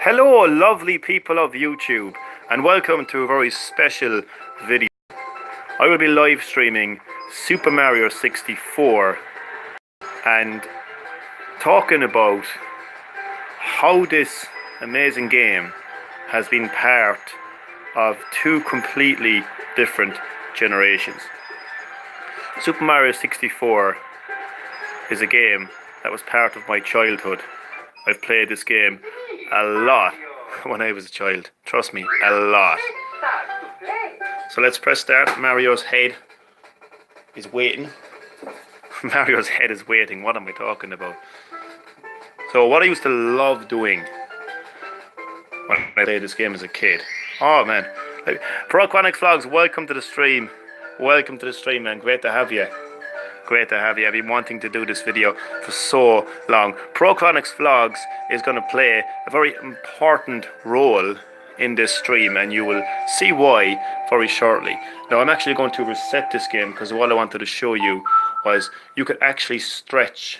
Hello, lovely people of YouTube, and welcome to a very special video. I will be live streaming Super Mario 64 and talking about how this amazing game has been part of two completely different generations. Super Mario 64 is a game that was part of my childhood. I've played this game a lot when I was a child. Trust me, a lot. So let's press start. Mario's head is waiting. Mario's head is waiting. What am I talking about? So what I used to love doing when I played this game as a kid. Oh man. Proquanix Vlogs, welcome to the stream. Welcome to the stream, man. Great to have you. Great to have you. I've been wanting to do this video for so long. Proquanix Vlogs is going to play a very important role in this stream, and you will see why very shortly. Now I'm actually going to reset this game because what I wanted to show you was you could actually stretch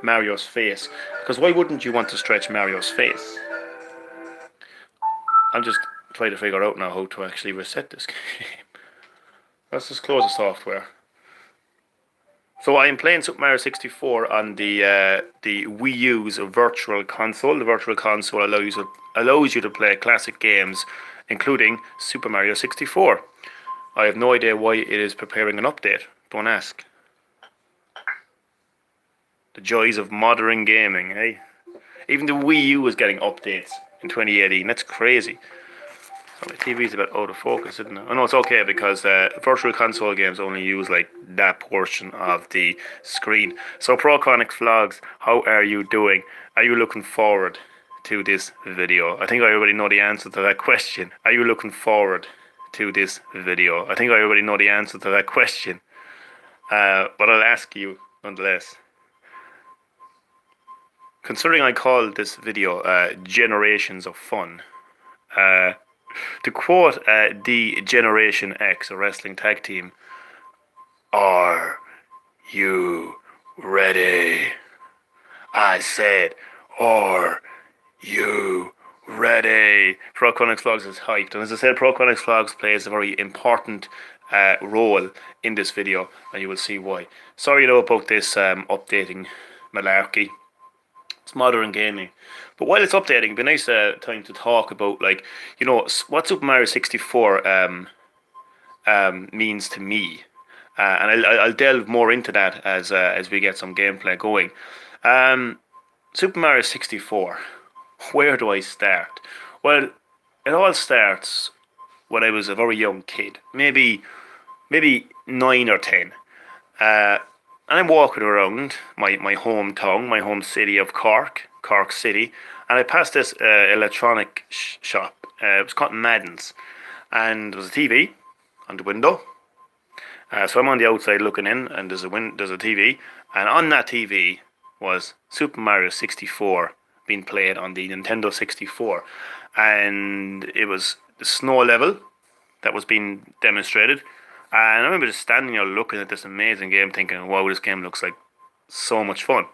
Mario's face. Because why wouldn't you want to stretch Mario's face? I'm just trying to figure out now how to actually reset this game. Let's just close the software. So I am playing Super Mario 64 on the Wii U's Virtual Console. The Virtual Console allows you to play classic games, including Super Mario 64. I have no idea why it is preparing an update. Don't ask. The joys of modern gaming, eh? Even the Wii U is getting updates in 2018. That's crazy. My TV's a bit out of focus, isn't it? Oh no, it's okay because Virtual Console games only use like that portion of the screen. So Proquanix Vlogs, how are you doing? Are you looking forward to this video? I think I already know the answer to that question. Are you looking forward to this video? I think I already know the answer to that question. But I'll ask you nonetheless. Considering I called this video Generations of Fun, to quote the Generation X, a wrestling tag team, are you ready? I said, are you ready? Proquanix Vlogs is hyped. And as I said, Proquanix Vlogs plays a very important role in this video, and you will see why. Sorry though about this updating malarkey. It's modern gaming. But while it's updating, it'd be a nice time to talk about, like, you know, what Super Mario 64 means to me. And I'll delve more into that as we get some gameplay going. Super Mario 64. Where do I start? Well, it all starts when I was a very young kid. Maybe 9 or 10. And I'm walking around my hometown, my home city of Cork City, and I passed this electronic shop. It was called Madden's, and there was a TV on the window. So I'm on the outside looking in, and there's a TV, and on that TV was Super Mario 64 being played on the Nintendo 64, and it was the snow level that was being demonstrated. And I remember just standing there looking at this amazing game thinking, wow, this game looks like so much fun.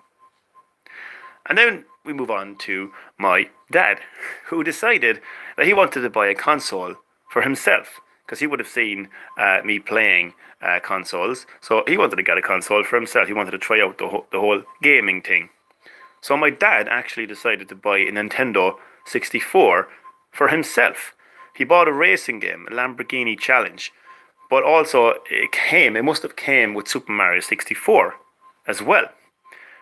And then we move on to my dad, who decided that he wanted to buy a console for himself, because he would have seen me playing consoles. So he wanted to get a console for himself. He wanted to try out the whole gaming thing. So my dad actually decided to buy a Nintendo 64 for himself. He bought a racing game, a Lamborghini Challenge. But also, it must have came with Super Mario 64 as well.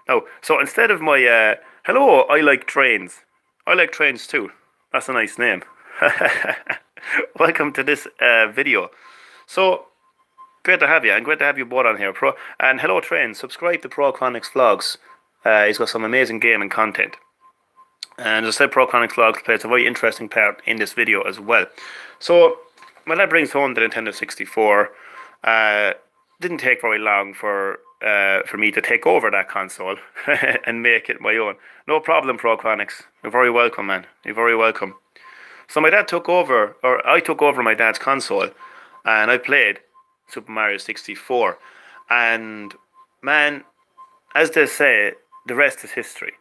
Now, so instead of my, hello, I like trains. I like trains too. That's a nice name. Welcome to this video. So, great to have you, and great to have you both on here. And hello trains, subscribe to Proquanix Vlogs. He's got some amazing gaming content. And as I said, Proquanix Vlogs plays a very interesting part in this video as well. So, when that brings home the Nintendo 64, didn't take very long for me to take over that console and make it my own. No problem, Proquanix. You're very welcome, man. You're very welcome. So my dad took over, or I took over my dad's console, and I played Super Mario 64. And man, as they say, the rest is history.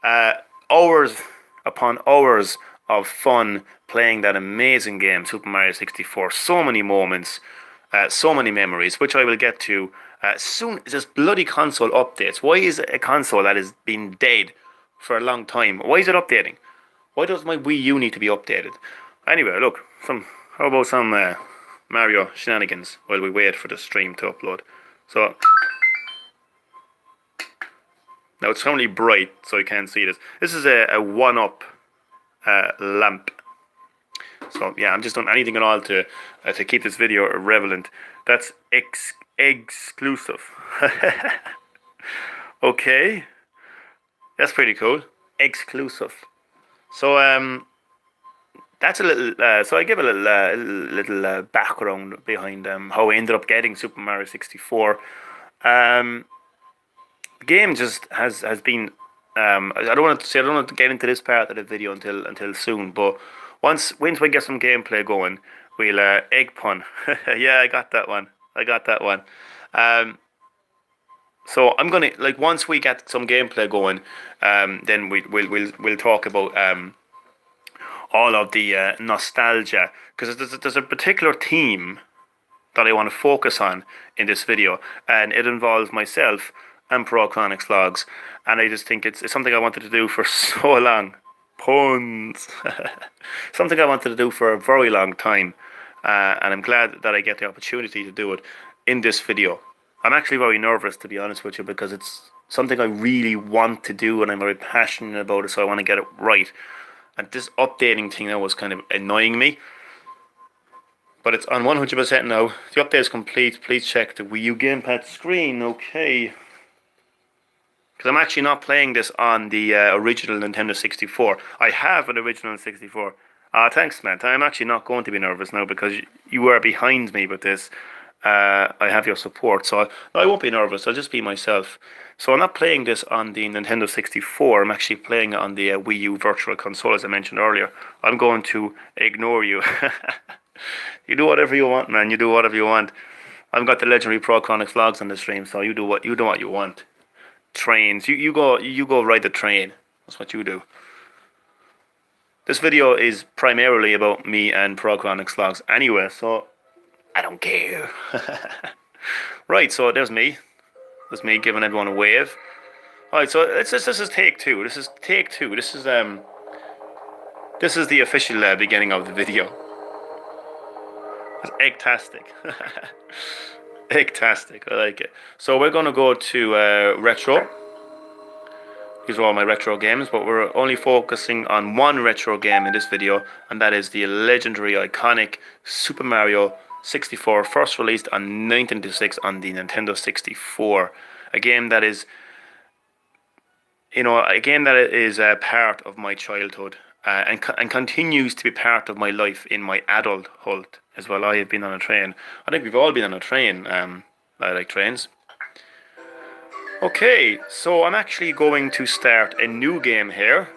Hours upon hours of fun playing that amazing game, Super Mario 64. So many moments, so many memories, which I will get to soon. This bloody console updates. Why is a console that has been dead for a long time? Why is it updating? Why does my Wii U need to be updated? Anyway, look, how about some Mario shenanigans while we wait for the stream to upload? So now it's currently bright, so I can't see this. This is a one-up lamp. So yeah, I'm just doing anything at all to keep this video relevant. That's exclusive. Okay, that's pretty cool. Exclusive. So that's a little. So I give a little background behind how I ended up getting Super Mario 64. The game just has been. I don't want to get into this part of the video until soon. But once we get some gameplay going, we'll egg pun. Yeah, I got that one. So I'm gonna, like, once we get some gameplay going, then we'll talk about all of the nostalgia, because there's a particular theme that I want to focus on in this video, and it involves myself and Prochronics Vlogs, and I just think it's something I wanted to do for so long. Puns. Something I wanted to do for a very long time, and I'm glad that I get the opportunity to do it in this video. I'm actually very nervous, to be honest with you, because it's something I really want to do and I'm very passionate about it, so I want to get it right. And this updating thing now was kind of annoying me. But it's on 100% now. The update is complete. Please check the Wii U gamepad screen. Okay. Because I'm actually not playing this on the original Nintendo 64. I have an original 64. Thanks, man. I'm actually not going to be nervous now because you are behind me with this. I have your support, so I won't be nervous. I'll just be myself. So I'm not playing this on the Nintendo 64. I'm actually playing it on the Wii U Virtual Console, as I mentioned earlier. I'm going to ignore you. You do whatever you want, man. You do whatever you want. I've got the legendary Prochronics Vlogs on the stream, so you do what you want. Trains. You go ride the train. That's what you do. This video is primarily about me and Prochronics Vlogs anyway, so I don't care. Right, so there's me. There's me giving everyone a wave. Alright, so this is take two. This is the official beginning of the video. It's egg-tastic. Egg-tastic, I like it. So we're gonna go to retro. These are all my retro games, but we're only focusing on one retro game in this video, and that is the legendary, iconic Super Mario 64, first released on 1996 on the Nintendo 64. A game that is, part of my childhood and continues to be part of my life in my adulthood as well. I have been on a train. I think we've all been on a train. I like trains. Okay, so I'm actually going to start a new game here.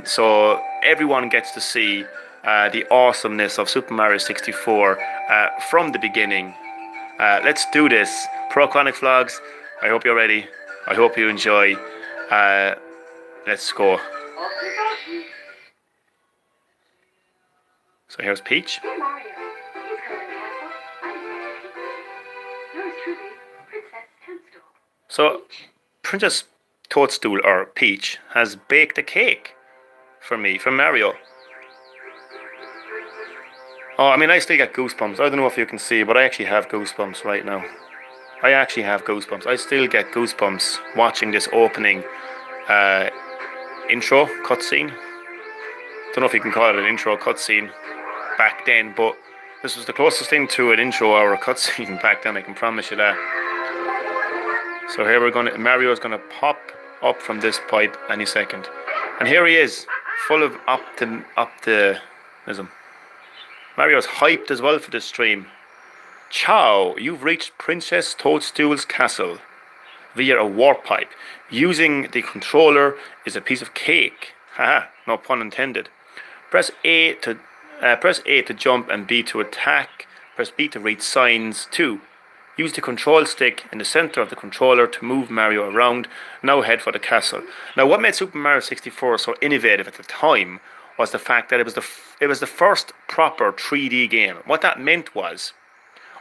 So everyone gets to see the awesomeness of Super Mario 64 from the beginning. Let's do this. Prochronics Vlogs, I hope you're ready. I hope you enjoy. Let's go. So here's Peach. Dear Mario, please come to the castle. I'm yours truly, Princess Toadstool. So Princess Toadstool, or Peach, has baked a cake for me, for Mario. Oh, I mean, I still get goosebumps. I don't know if you can see, but I actually have goosebumps right now. I still get goosebumps watching this opening intro cutscene. Don't know if you can call it an intro cutscene back then, but this was the closest thing to an intro or a cutscene back then, I can promise you that. So here Mario's gonna pop up from this pipe any second. And here he is, full of optimism. Mario's hyped as well for this stream. Ciao, you've reached Princess Toadstool's castle via a warp pipe. Using the controller is a piece of cake. Haha, no pun intended. Press A to jump and B to attack. Press B to read signs 2. Use the control stick in the center of the controller to move Mario around. Now head for the castle. Now, what made Super Mario 64 so innovative at the time was the fact that it was the first proper 3D game. What that meant was,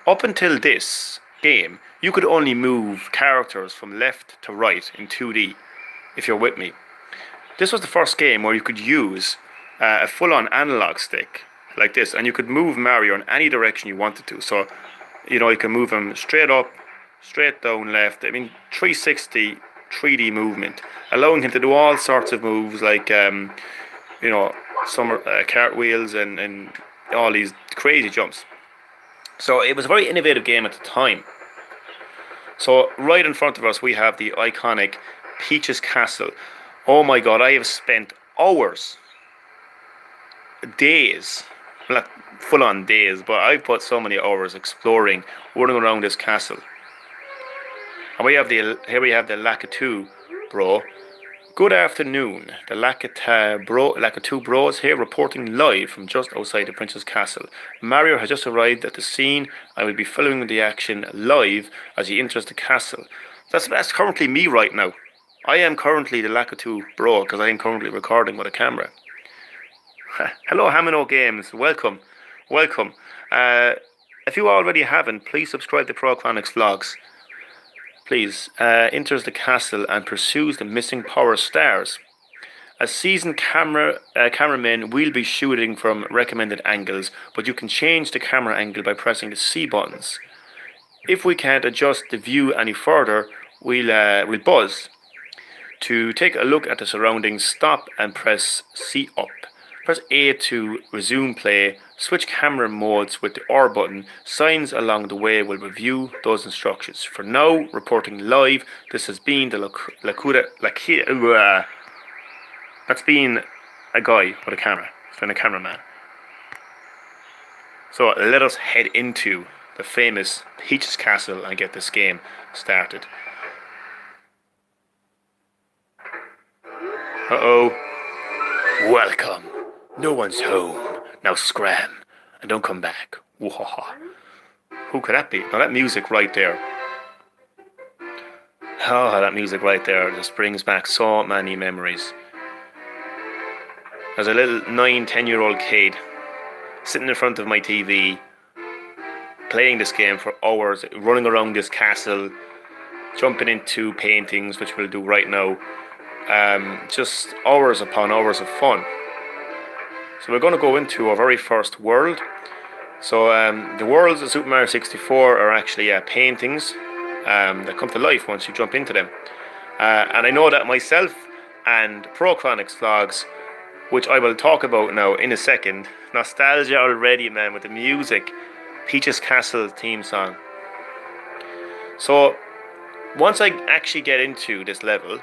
up until this game, you could only move characters from left to right in 2D, if you're with me. This was the first game where you could use a full-on analog stick like this, and you could move Mario in any direction you wanted to. So, you can move him straight up, straight down, left. I mean, 360 3D movement, allowing him to do all sorts of moves like, some cartwheels and all these crazy jumps. So it was a very innovative game at the time. So right in front of us we have the iconic Peach's Castle. Oh my god, I have spent hours, days, not full on days, but I've put so many hours exploring, running around this castle. And here we have the Lakitu Bro. Good afternoon, the Lakitu Bros here reporting live from just outside the Prince's Castle. Mario has just arrived at the scene. I will be following the action live as he enters the castle. That's currently me right now. I am currently the Lakitu Bro because I am currently recording with a camera. Hello Hamino Games, welcome. If you already haven't, please subscribe to Procronix Vlogs. Please, enters the castle and pursues the missing power stars. As seasoned cameramen, we'll be shooting from recommended angles, but you can change the camera angle by pressing the C buttons. If we can't adjust the view any further, we'll buzz. To take a look at the surroundings, stop and press C up. Press A to resume play. Switch camera modes with the R button. Signs along the way will review those instructions. For now, reporting live, this has been the that's been a guy with a camera. It's been a cameraman. So let us head into the famous Peach's Castle and get this game started. Uh-oh. Welcome. No one's home. Now scram and don't come back. Wahaha. Who could that be? Now that music right there. Oh, that music right there just brings back so many memories. As a little 9-10-year-old kid sitting in front of my TV, playing this game for hours, running around this castle, jumping into paintings, which we'll do right now. Just hours upon hours of fun. So we're going to go into our very first world. So the worlds of Super Mario 64 are actually paintings that come to life once you jump into them. And I know that myself and Procronix Vlogs, which I will talk about now in a second, nostalgia already, man, with the music, Peach's Castle theme song. So once I actually get into this level,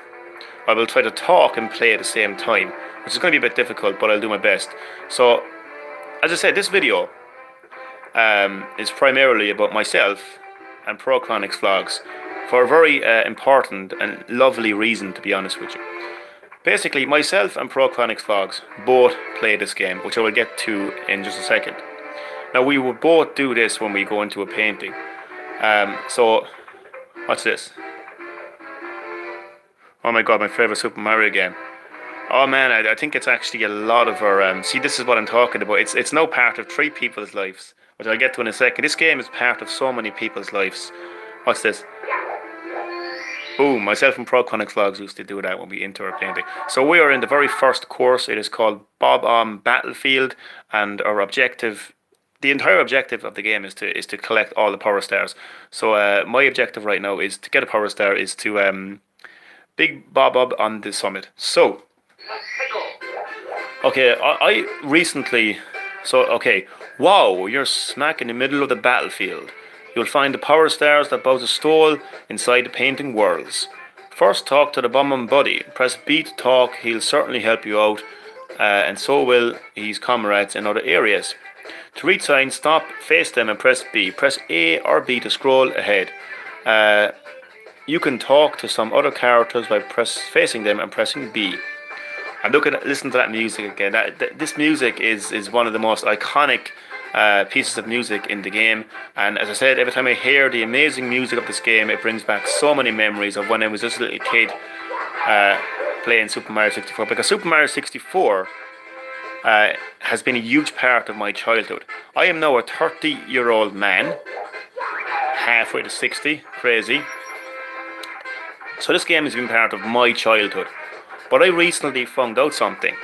I will try to talk and play at the same time, which is going to be a bit difficult, but I'll do my best. So, as I said, this video is primarily about myself and Procronix Vlogs for a very important and lovely reason, to be honest with you. Basically, myself and Procronix Vlogs both play this game, which I will get to in just a second. Now, we will both do this when we go into a painting. So, what's this? Oh my god, my favourite Super Mario game. Oh man, I think it's actually a lot of our... see, this is what I'm talking about. It's now part of 3 people's lives, which I'll get to in a second. This game is part of so many people's lives. What's this? Boom, myself and Procronix Vlogs used to do that when we enter our painting. So we are in the very first course. It is called Bob-omb Battlefield, and our objective... The entire objective of the game is to collect all the power stars. So my objective right now is to get a power star, is to... Big Bob on the summit. So, okay, I recently, wow, you're smack in the middle of the battlefield. You'll find the power stars that Bowser stole inside the painting worlds. First, talk to the Bob-omb buddy. Press B to talk, he'll certainly help you out, and so will his comrades in other areas. To reach signs, stop, face them and press B. Press A or B to scroll ahead. You can talk to some other characters by facing them and pressing B. And listen to that music again. This music is one of the most iconic pieces of music in the game. And as I said, every time I hear the amazing music of this game, it brings back so many memories of when I was just a little kid playing Super Mario 64. Because Super Mario 64 has been a huge part of my childhood. I am now a 30-year-old man, halfway to 60, crazy. So this game has been part of my childhood. But I recently found out something.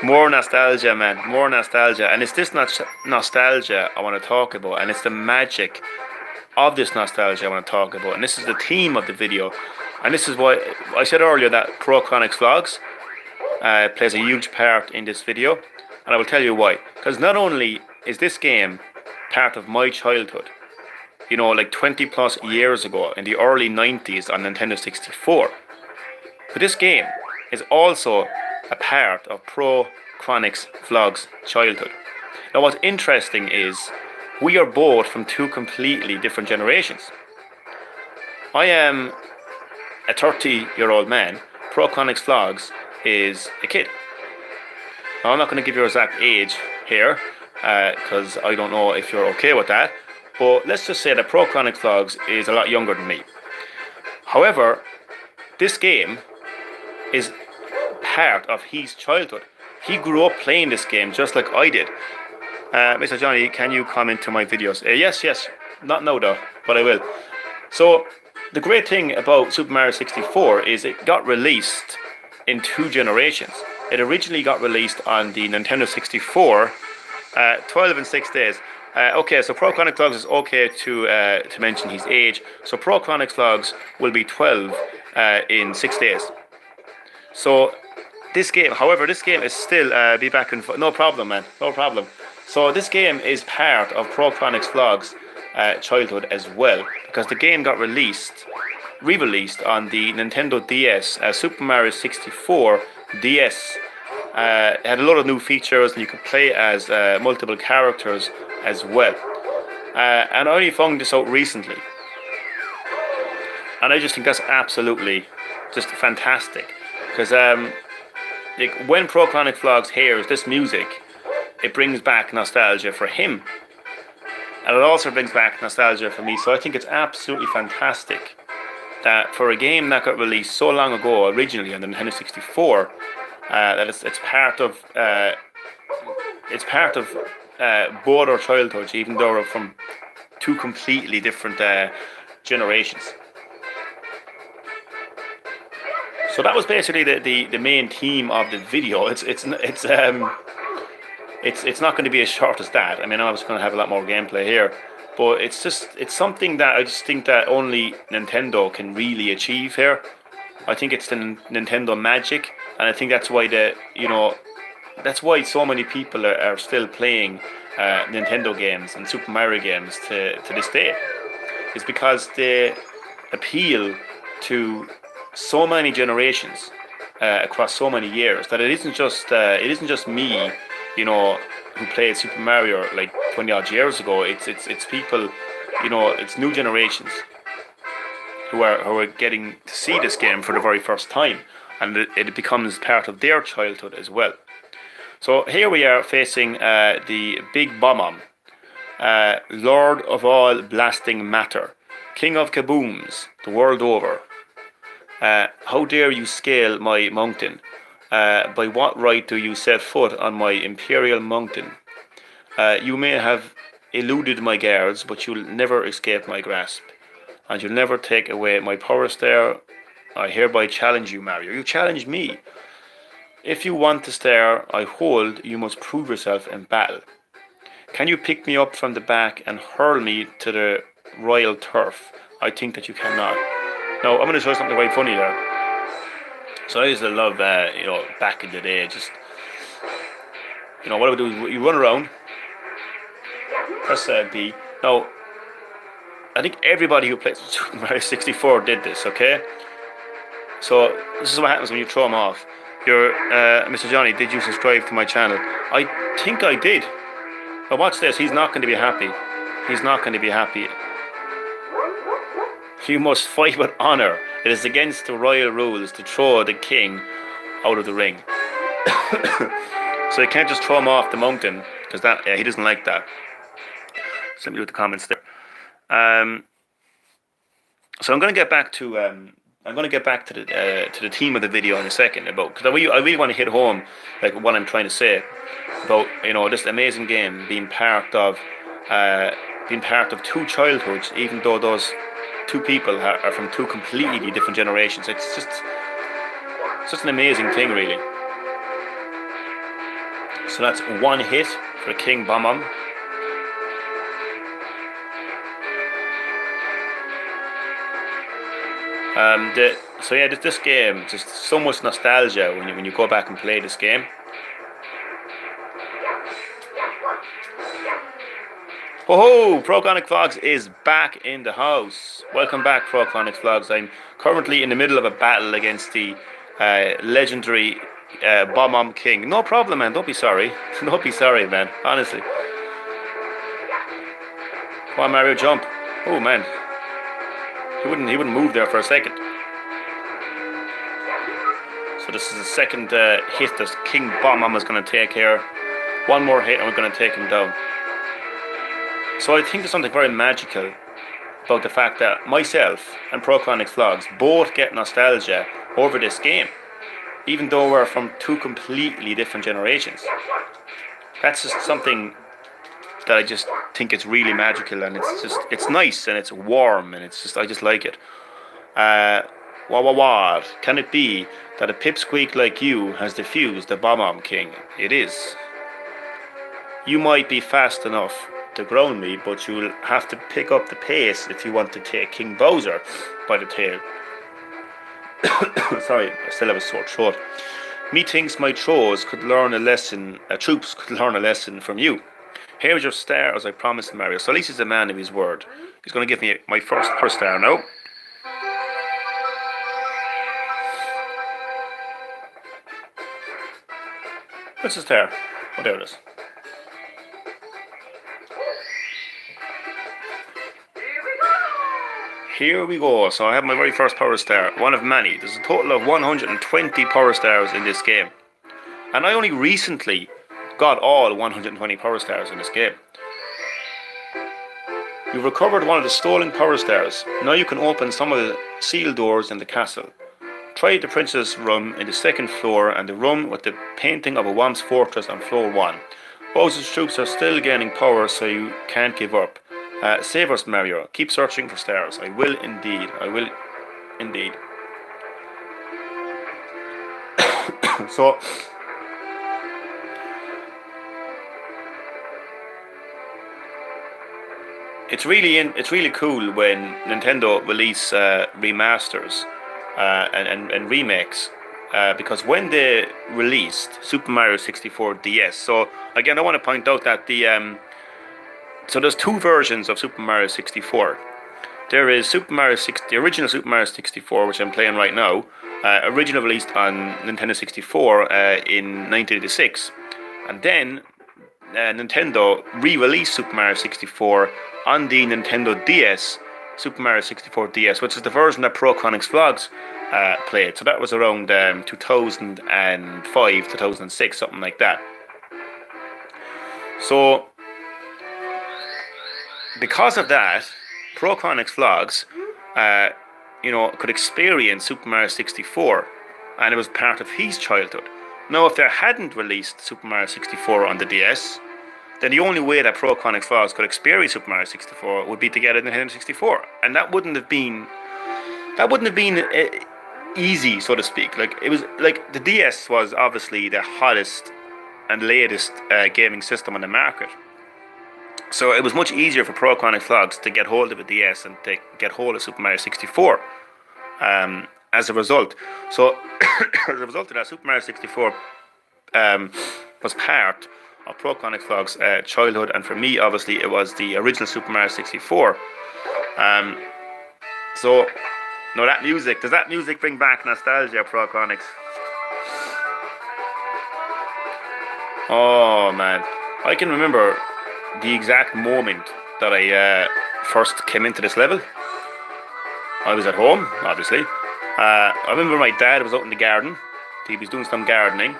More nostalgia, man, more nostalgia. And it's this nostalgia I want to talk about, and it's the magic of this nostalgia I want to talk about. And this is the theme of the video. And this is why I said earlier that Pro Chronix Vlogs plays a huge part in this video. And I will tell you why. Because not only is this game part of my childhood, you know, like 20 plus years ago in the early 90s on Nintendo 64, but this game is also a part of Pro Chronix Vlogs' childhood. Now what's interesting is we are both from two completely different generations. I am a 30-year-old man. Pro Chronix Vlogs is a kid. Now I'm not going to give your exact age here because I don't know if you're okay with that. But let's just say that Pro Chronix Vlogs is a lot younger than me. However, this game is part of his childhood. He grew up playing this game just like I did. Mr. Johnny, can you comment to my videos? Yes, not now though, but I will. So, the great thing about Super Mario 64 is it got released in two generations. It originally got released on the Nintendo 64, 12 and 6 days. Okay, so Pro Chronix Vlogs is okay to mention his age. So Pro Chronix Vlogs will be 12 in 6 days. So this game, however, this game is still be back and forth. No problem, man. No problem. So this game is part of Pro Chronix Vlogs' childhood as well, because the game got re-released on the Nintendo DS, Super Mario 64 DS. It had a lot of new features, and you could play as multiple characters as well. And I only found this out recently, and I just think that's absolutely just fantastic. Because like when Pro Chronix Vlogs hears this music, it brings back nostalgia for him, and it also brings back nostalgia for me. So I think it's absolutely fantastic that for a game that got released so long ago, originally on the Nintendo 64, that it's part of both our childhoods, even though we're from two completely different generations. So that was basically the main theme of the video. It's not going to be as short as that. I mean, I was going to have a lot more gameplay here, but it's something that I just think that only Nintendo can really achieve here. I think it's the Nintendo magic, and I think that's why that's why so many people are still playing Nintendo games and Super Mario games to this day. It's because they appeal to so many generations across so many years that it isn't just me, you know, who played Super Mario like 20 odd years ago. It's people, you know, it's new generations who are getting to see this game for the very first time, and it becomes part of their childhood as well. So here we are facing the Big Bob-omb, Lord of all blasting matter, King of kabooms the world over. How dare you scale my mountain? By what right do you set foot on my imperial mountain? You may have eluded my guards, but you'll never escape my grasp, and you'll never take away my power star. I hereby challenge you, Mario. You challenge me. If you want the star I hold, you must prove yourself in battle. Can you pick me up from the back and hurl me to the royal turf? I think that you cannot. Now, I'm going to show you something very funny there. So I used to love, you know, back in the day, just, you know, what I would do is you run around, press B. Now, I think everybody who plays Super Mario 64 did this, okay? So, this is what happens when you throw them off. You're, Mr. Johnny, did you subscribe to my channel? I think I did. Now watch this, he's not going to be happy. He's not going to be happy. You must fight with honor. It is against the royal rules to throw the king out of the ring. So you can't just throw him off the mountain because that he doesn't like that. So let me do the comments there. So I'm going to get back to the theme of the video in a second, about because I really want to hit home like what I'm trying to say about this amazing game being part of two childhoods, even though those two people are from two completely different generations. It's just such an amazing thing, really. So that's one hit for King Bob-omb. This game, just so much nostalgia when you go back and play this game. Oh, Prochronic Vlogs is back in the house. Welcome back, Prochronic Vlogs. I'm currently in the middle of a battle against the legendary Bob-omb King. No problem, man. Don't be sorry. Don't be sorry, man. Honestly. Come on, Mario, jump. Oh, man. He wouldn't move there for a second. So this is the second hit that King Bob-omb is going to take here. One more hit and we're going to take him down. So I think there's something very magical about the fact that myself and Prochronic Vlogs both get nostalgia over this game, even though we're from two completely different generations. That's just something that I just think it's really magical, and it's nice and it's warm, and I just like it. What can it be that a pipsqueak like you has defused the Bob-omb King? It is. You might be fast enough to ground me, but you'll have to pick up the pace if you want to take King Bowser by the tail. Sorry, I still have a sore throat. Methinks my troops could learn a lesson from you. Here's your star, as I promised Mario. So at least he's a man of his word. He's going to give me my first star now. What's the star? Oh, there it is. Here we go. So I have my very first power star, one of many. There's a total of 120 power stars in this game. And I only recently got all 120 power stars in this game. You've recovered one of the stolen power stars. Now you can open some of the sealed doors in the castle. Try the princess room in the second floor and the room with the painting of a Whomp's fortress on floor 1. Bowser's troops are still gaining power, so you can't give up. Save us, Mario. Keep searching for stars. I will indeed. I will indeed. So it's really cool when Nintendo release remasters and remakes, because when they released Super Mario 64 DS. So again, I want to point out that so there's two versions of Super Mario 64. There is the original Super Mario 64, which I'm playing right now, originally released on Nintendo 64 in 1986, and then Nintendo re-released Super Mario 64 on the Nintendo DS, Super Mario 64 DS, which is the version that Prochronic Vlogs played. So that was around 2005, 2006, something like that. So because of that, Prochronic Vlogs, could experience Super Mario 64, and it was part of his childhood. Now, if they hadn't released Super Mario 64 on the DS, then the only way that Prochronic Vlogs could experience Super Mario 64 would be to get a Nintendo 64, and that wouldn't have been easy, so to speak. Like, it was like the DS was obviously the hottest and latest gaming system on the market. So it was much easier for Prochronic Vlogs to get hold of a DS and to get hold of Super Mario 64 as a result. So as a result of that, Super Mario 64 was part of Prochronic Vlogs' childhood, and for me, obviously, it was the original Super Mario 64. So, no, does that music bring back nostalgia, Prochronics? Oh man, I can remember the exact moment that I first came into this level. I was at home, obviously. I remember my dad was out in the garden. He was doing some gardening.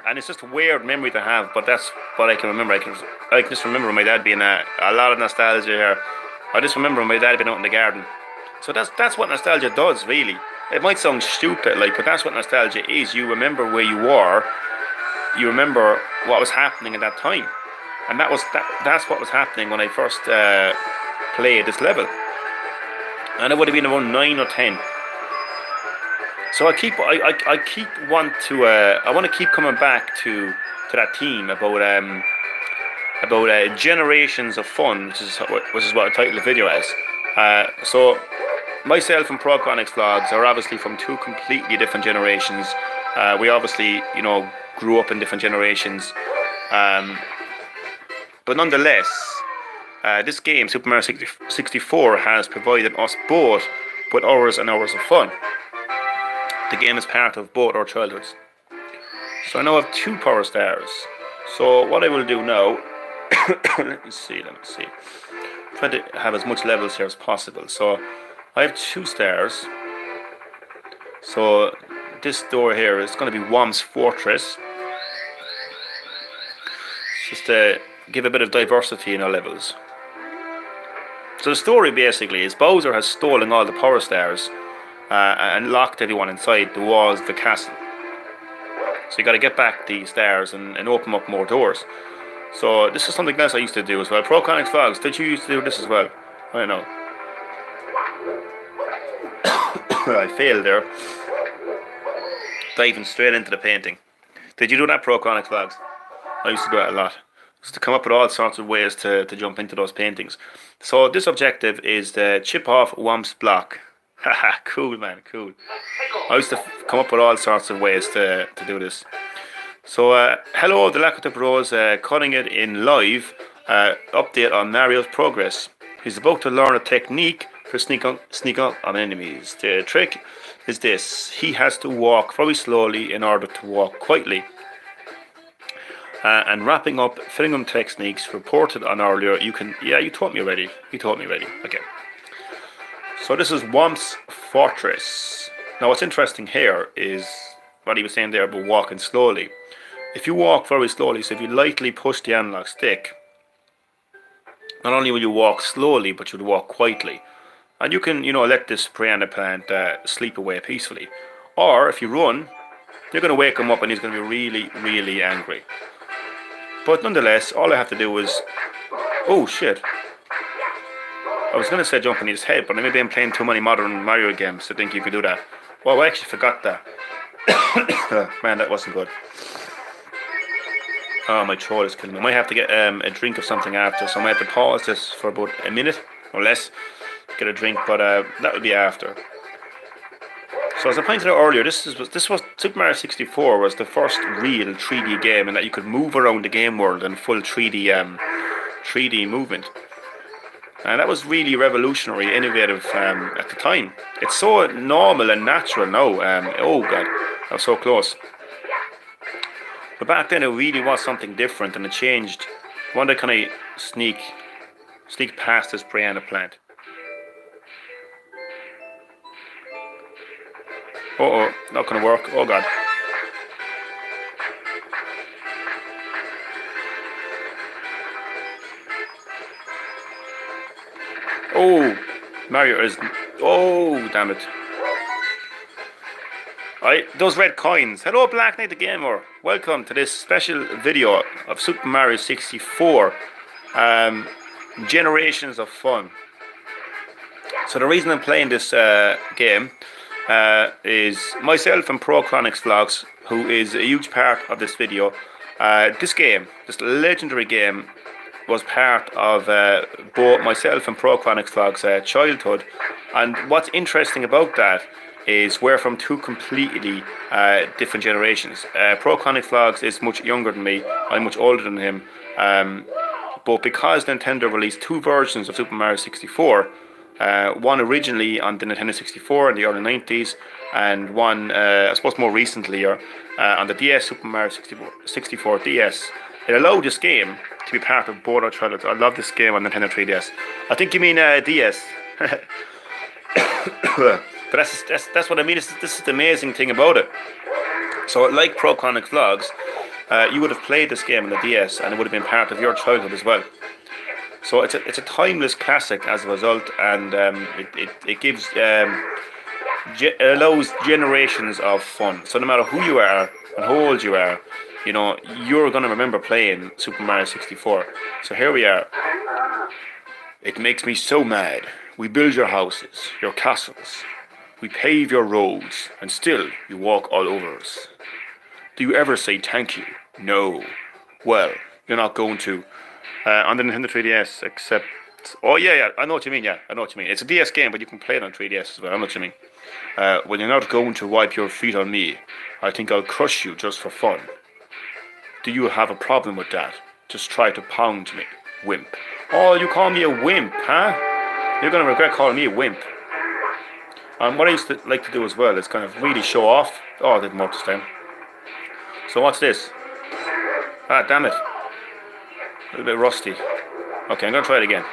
and it's just a weird memory to have, but that's what I can remember. I can just remember my dad being a lot of nostalgia here. I just remember my dad being out in the garden. So that's what nostalgia does, really. It might sound stupid, like, but that's what nostalgia is. You remember where you were. You remember what was happening at that time, and that's what was happening when I first played this level. And it would have been around 9 or 10. So I want to keep coming back to that theme about generations of fun, which is what I titled the video as. So myself and Prochronics Vlogs are obviously from two completely different generations. We obviously, grew up in different generations, but nonetheless, this game, Super Mario 64, has provided us both with hours and hours of fun. The game is part of both our childhoods. So I now have 2 power stars. So what I will do now, let me see. Try to have as much levels here as possible. So I have 2 stars. So this door here is going to be Whomp's Fortress. Just to give a bit of diversity in our levels. So the story basically is Bowser has stolen all the power stars and locked everyone inside the walls of the castle. So you got to get back the stars and open up more doors. So this is something else I used to do as well. Prochronics Vlogs, did you used to do this as well? I don't know. I failed there. Diving straight into the painting. Did you do that, Prochronics Vlogs? I used to do that a lot. Just to come up with all sorts of ways to jump into those paintings. So this objective is to chip off Whomp's block. Haha, cool, man, cool. I used to come up with all sorts of ways to do this. So, hello, the Lakotip Rose, cutting it in live update on Mario's progress. He's about to learn a technique for sneak up on enemies. The trick is this: he has to walk very slowly in order to walk quietly. And wrapping up Fillingham techniques reported on earlier, you taught me already. Okay. So this is Whomp's Fortress. Now what's interesting here is what he was saying there about walking slowly. If you walk very slowly, so if you lightly push the analog stick, not only will you walk slowly, but you'll walk quietly. And you can, let this piranha plant sleep away peacefully. Or if you run, you're going to wake him up and he's going to be really, really angry. But nonetheless, all I have to do is... Oh, shit. I was going to say jump on his head, but maybe I'm playing too many modern Mario games to think you could do that. Well, I actually forgot that. Man, that wasn't good. Oh, my throat is killing me. I might have to get a drink of something after, so I might have to pause this for about a minute or less. Get a drink, but that will be after. So as I pointed out earlier, this was Super Mario 64 was the first real 3D game, and that you could move around the game world in full 3D movement. And that was really revolutionary, innovative at the time. It's so normal and natural now. Oh god, that was so close. But back then it really was something different, and it changed. I wanted to kind of sneak past this piranha plant. Uh-oh, not gonna work. Oh god. Oh, Mario is... Oh, damn it. Those red coins. Hello, Black Knight the Gamer. Welcome to this special video of Super Mario 64. Generations of fun. So the reason I'm playing this game is myself and Prochronics Vlogs, who is a huge part of this video. This legendary game, was part of both myself and Prochronics Vlogs' childhood. And what's interesting about that is we're from two completely different generations. Prochronics Vlogs is much younger than me. I'm much older than him. But because Nintendo released 2 versions of Super Mario 64, one originally on the Nintendo 64 in the early 90s, and one, I suppose more recently, on the DS, Super Mario 64 DS. It allowed this game to be part of both our childhoods. I love this game on Nintendo 3DS. I think you mean DS. But that's what I mean. This is the amazing thing about it. So, like Pro Chronic Vlogs, you would have played this game on the DS, and it would have been part of your childhood as well. So it's a timeless classic as a result, and it gives it allows generations of fun. So no matter who you are and how old you are, you know you're gonna remember playing Super Mario 64. So here we are. It makes me so mad. We build your houses, your castles. We pave your roads, and still you walk all over us. Do you ever say thank you? No. Well, you're not going to. On the Nintendo 3DS, except... Oh, yeah, I know what you mean, I know what you mean. It's a DS game, but you can play it on 3DS as well, I know what you mean. Well, you're not going to wipe your feet on me. I think I'll crush you just for fun. Do you have a problem with that? Just try to pound me, wimp. Oh, you call me a wimp, huh? You're going to regret calling me a wimp. What I used to like to do as well is kind of really show off. Oh, I didn't work this time. So what's this? Ah, damn it. A little bit rusty. Okay, I'm going to try it again.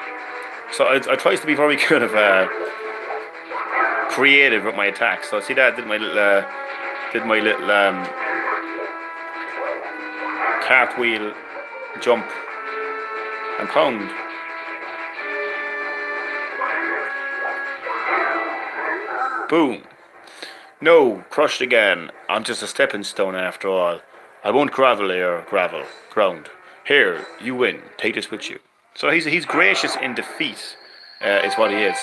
So I tries to be very kind of creative with my attacks. So see that I did my little cartwheel, jump, and pound. Boom. No, crushed again. I'm just a stepping stone after all. I won't grovel here, ground. Here, you win. Take this with you. So he's gracious in defeat, is what he is.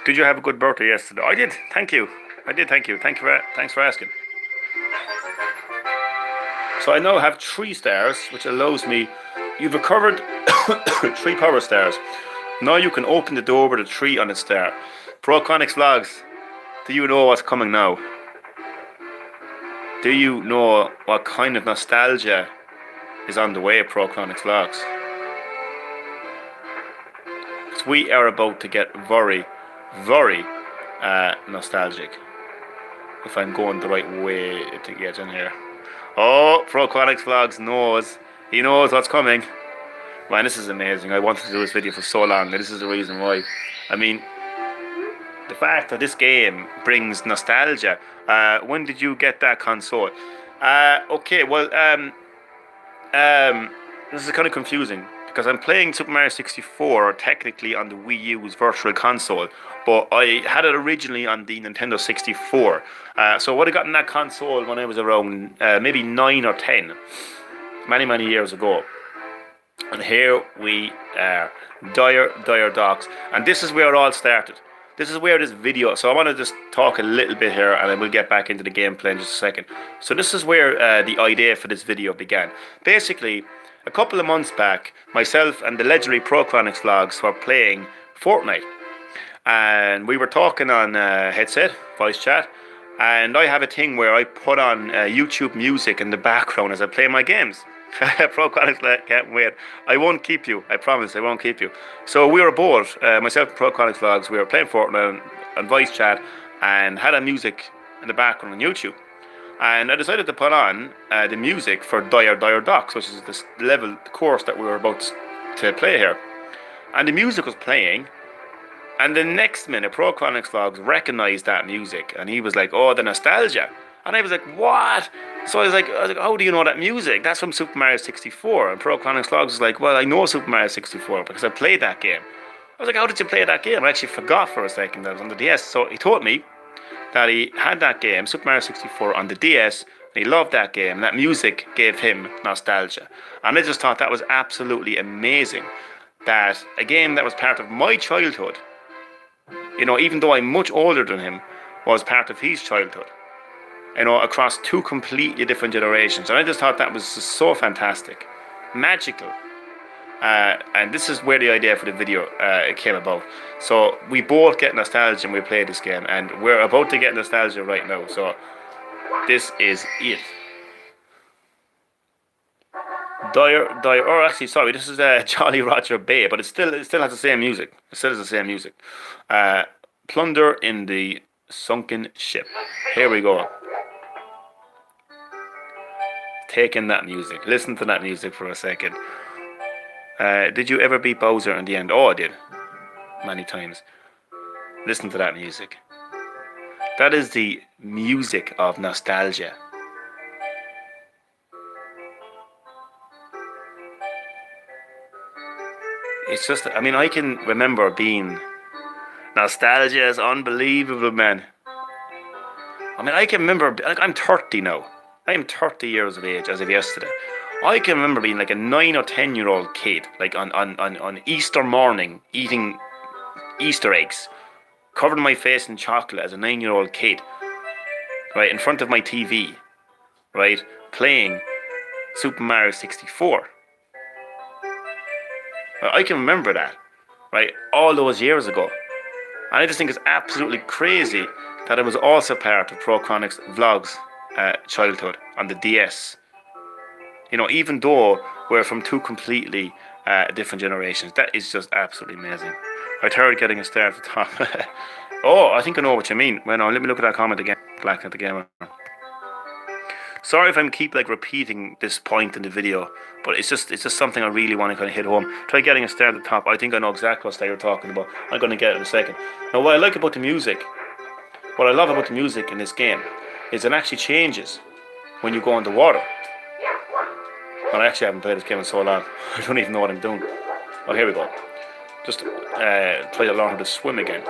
Did you have a good birthday yesterday? I did. Thank you. Thanks for asking. So I now have 3 stars, which allows me. You've recovered 3 power stars. Now you can open the door with a 3 on its star. Prochronics Vlogs, do you know what's coming now? Do you know what kind of nostalgia is on the way, Prochronics Vlogs? Because we are about to get very, very nostalgic. If I'm going the right way to get in here. Oh, Prochronics Vlogs knows. He knows what's coming. Man, this is amazing. I wanted to do this video for so long. This is the reason why. I mean, the fact that this game brings nostalgia. When did you get that console? Okay, well, this is kind of confusing because I'm playing Super Mario 64 technically on the Wii U's Virtual Console, but I had it originally on the Nintendo 64. So I would have gotten that console when I was around maybe 9 or 10, many years ago. And here we are, Dire Docks, and this is where it all started. This is where this video. So I want to just talk a little bit here, and then we'll get back into the gameplay in just a second. So this is where the idea for this video began. Basically, a couple of months back, myself and the legendary Prochronics Vlogs were playing Fortnite, and we were talking on headset, voice chat, and I have a thing where I put on YouTube music in the background as I play my games. Prochronics can't wait. I won't keep you. I promise I won't keep you. So we were bored, myself and Prochronics Vlogs, we were playing Fortnite and voice chat and had a music in the background on YouTube. And I decided to put on the music for Dire Docks, which is this level course that we were about to play here. And the music was playing, and the next minute Prochronics Vlogs recognized that music, and he was like, "Oh, the nostalgia." And I was like, "What?" So I was like, "How do you know that music? That's from Super Mario 64." And Prochronics Vlogs was like, "Well, I know Super Mario 64 because I played that game." I was like, "How did you play that game?" I actually forgot for a second that it was on the DS. So he told me that he had that game, Super Mario 64, on the DS, and he loved that game. That music gave him nostalgia. And I just thought that was absolutely amazing. That a game that was part of my childhood, you know, even though I'm much older than him, was part of his childhood. You know, across 2 completely different generations. And I just thought that was just so fantastic. Magical. And this is where the idea for the video came about. So we both get nostalgia when we play this game, and we're about to get nostalgia right now. So this is it. Or actually, sorry, this is Jolly Roger Bay, but it still has the same music. It still has the same music. Plunder in the Sunken Ship. Here we go. Take in that music. Listen to that music for a second. Did you ever beat Bowser in the end? Oh, I did. Many times. Listen to that music. That is the music of nostalgia. It's just, I mean, I can remember being... Nostalgia is unbelievable, man. I mean, I can remember, like, I'm 30 now. I am 30 years of age as of yesterday. I can remember being like a 9 or 10-year-old kid, like on Easter morning, eating Easter eggs, covering my face in chocolate as a 9-year-old kid, right, in front of my TV, right, playing Super Mario 64. I can remember that, right, all those years ago. And I just think it's absolutely crazy that it was also part of Prochronics Vlogs childhood on the DS. You know, even though we're from two completely different generations, that is just absolutely amazing. Right, Harold getting a star at the top. Oh, I think I know what you mean. Well, no, let me look at that comment again. Black at the Gamer. Sorry if I'm keep like repeating this point in the video, but it's just something I really want to kind of hit home. Try getting a star at the top. I think I know exactly what star you're talking about. I'm going to get it in a second. Now, what I like about the music, what I love about the music in this game, is it actually changes when you go underwater. And I actually haven't played this game in so long. I don't even know what I'm doing. Oh, here we go. Just try to learn how to swim again.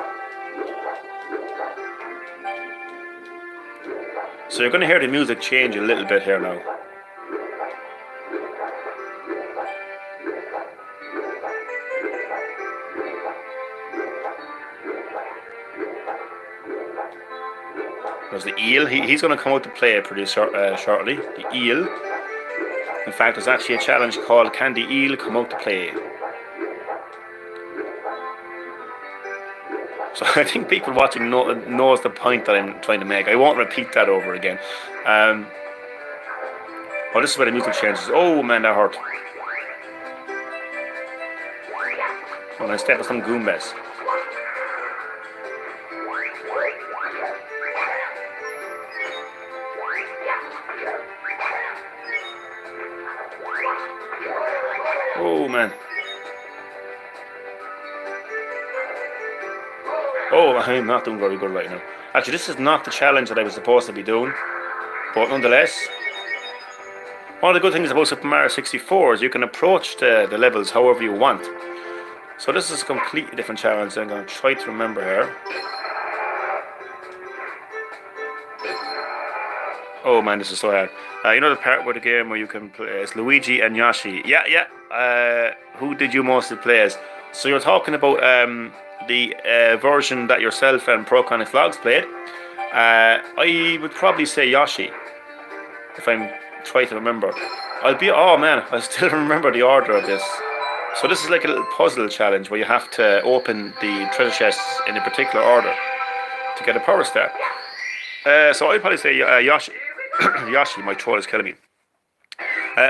So you're going to hear the music change a little bit here now. There's the eel. He's going to come out to play pretty shortly. The eel. In fact, there's actually a challenge called Can the Eel Come Out to Play? So I think people watching knows the point that I'm trying to make. I won't repeat that over again. Oh, this is where the music changes. Oh man, that hurt. I'm gonna step on some Goombas. Oh man. Oh, I'm not doing very good right now. Actually, this is not the challenge that I was supposed to be doing. But nonetheless, one of the good things about Super Mario 64 is you can approach the levels however you want. So this is a completely different challenge that I'm going to try to remember here. Oh man, this is so hard. You know the part where the game where you can play as Luigi and Yoshi? Yeah. Who did you mostly play as? So you're talking about the version that yourself and Prochronics Vlogs played. I would probably say Yoshi, if I'm trying to remember. Oh man, I still remember the order of this. So this is like a little puzzle challenge where you have to open the treasure chests in a particular order to get a power star. So I'd probably say Yoshi. Yoshi, my throat is killing me.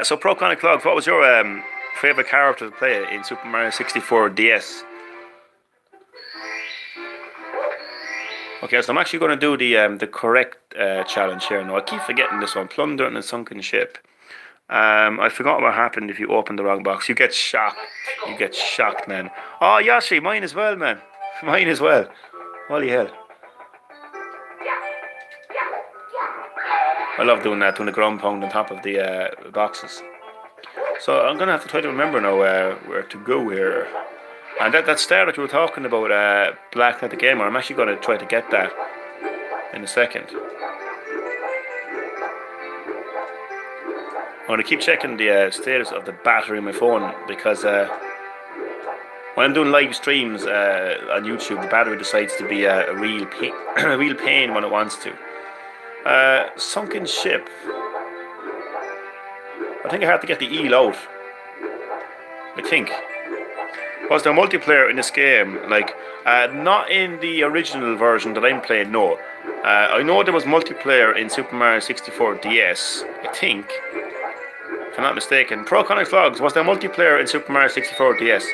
So Prochronics Vlogs, what was your favourite character to play in Super Mario 64 DS? Okay, so I'm actually going to do the correct challenge here now. I keep forgetting this one. Plunder and a sunken ship. I forgot what happened if you open the wrong box. You get shocked. You get shocked, man. Oh, Yoshi, mine as well, man. Mine as well. Holy hell. I love doing that, doing the ground pound on top of the boxes. So I'm going to have to try to remember now where to go here. And that star that you were talking about, Black at the Gamer, I'm actually going to try to get that in a second. I'm going to keep checking the status of the battery on my phone because when I'm doing live streams on YouTube, the battery decides to be a real pain when it wants to. Sunken ship. I think I had to get the eel out. I think. Was there multiplayer in this game? Like, not in the original version that I'm playing, no. I know there was multiplayer in Super Mario 64 DS, I think. If I'm not mistaken. Prochronics Vlogs, was there multiplayer in Super Mario 64 DS?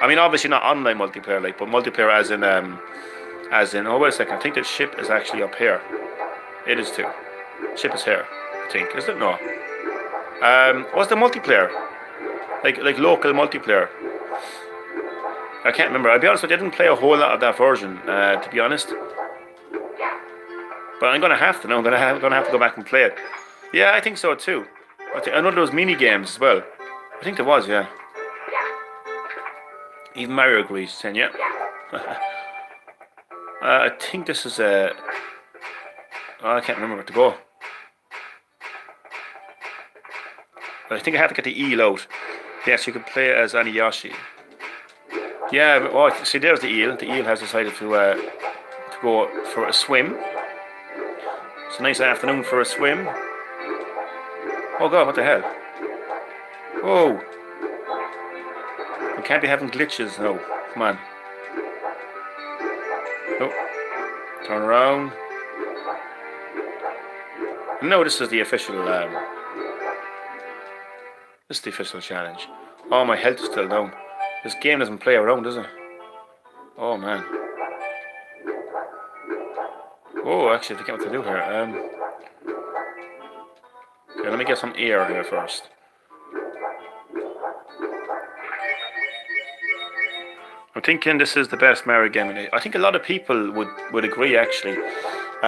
I mean, obviously not online multiplayer, like, but multiplayer as in, oh, wait a second, I think the ship is actually up here. It is too. Ship is here, I think. Is it? No. Was there multiplayer? like local multiplayer. I can't remember. I'll be honest with you, I didn't play a whole lot of that version, to be honest. But I'm gonna have to now. I'm gonna have to go back and play it. Yeah, I think so too. I know there was mini games as well. I think there was, yeah. Even Mario agrees, saying yeah. I think this is a. Oh, I can't remember where to go. But I think I have to get the eel out. Yes, you can play as Aniyashi. Yeah, oh, see, there's the eel. The eel has decided to go for a swim. It's a nice afternoon for a swim. Oh god, what the hell? Whoa. We can't be having glitches, no. Come on. Oh. Turn around. No, this is the official, this is the official challenge. Oh, my health is still down. This game doesn't play around, does it? Oh, man. Oh, actually, I forget what to do here. Okay, let me get some air here first. I'm thinking this is the best Mario game. I think a lot of people would agree, actually.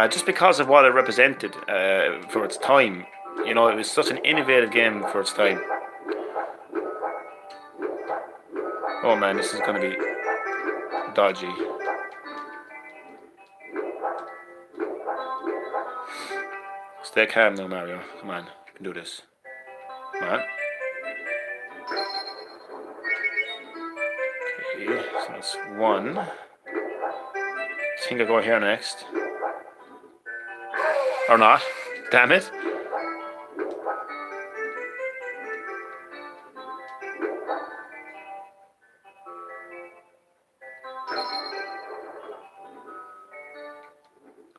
Just because of what it represented for its time. You know, it was such an innovative game for its time. Oh man, this is going to be dodgy. Stay calm now, Mario. Come on, you can do this. Come on. Okay, so that's one. I think I go here next. Or not. Damn it.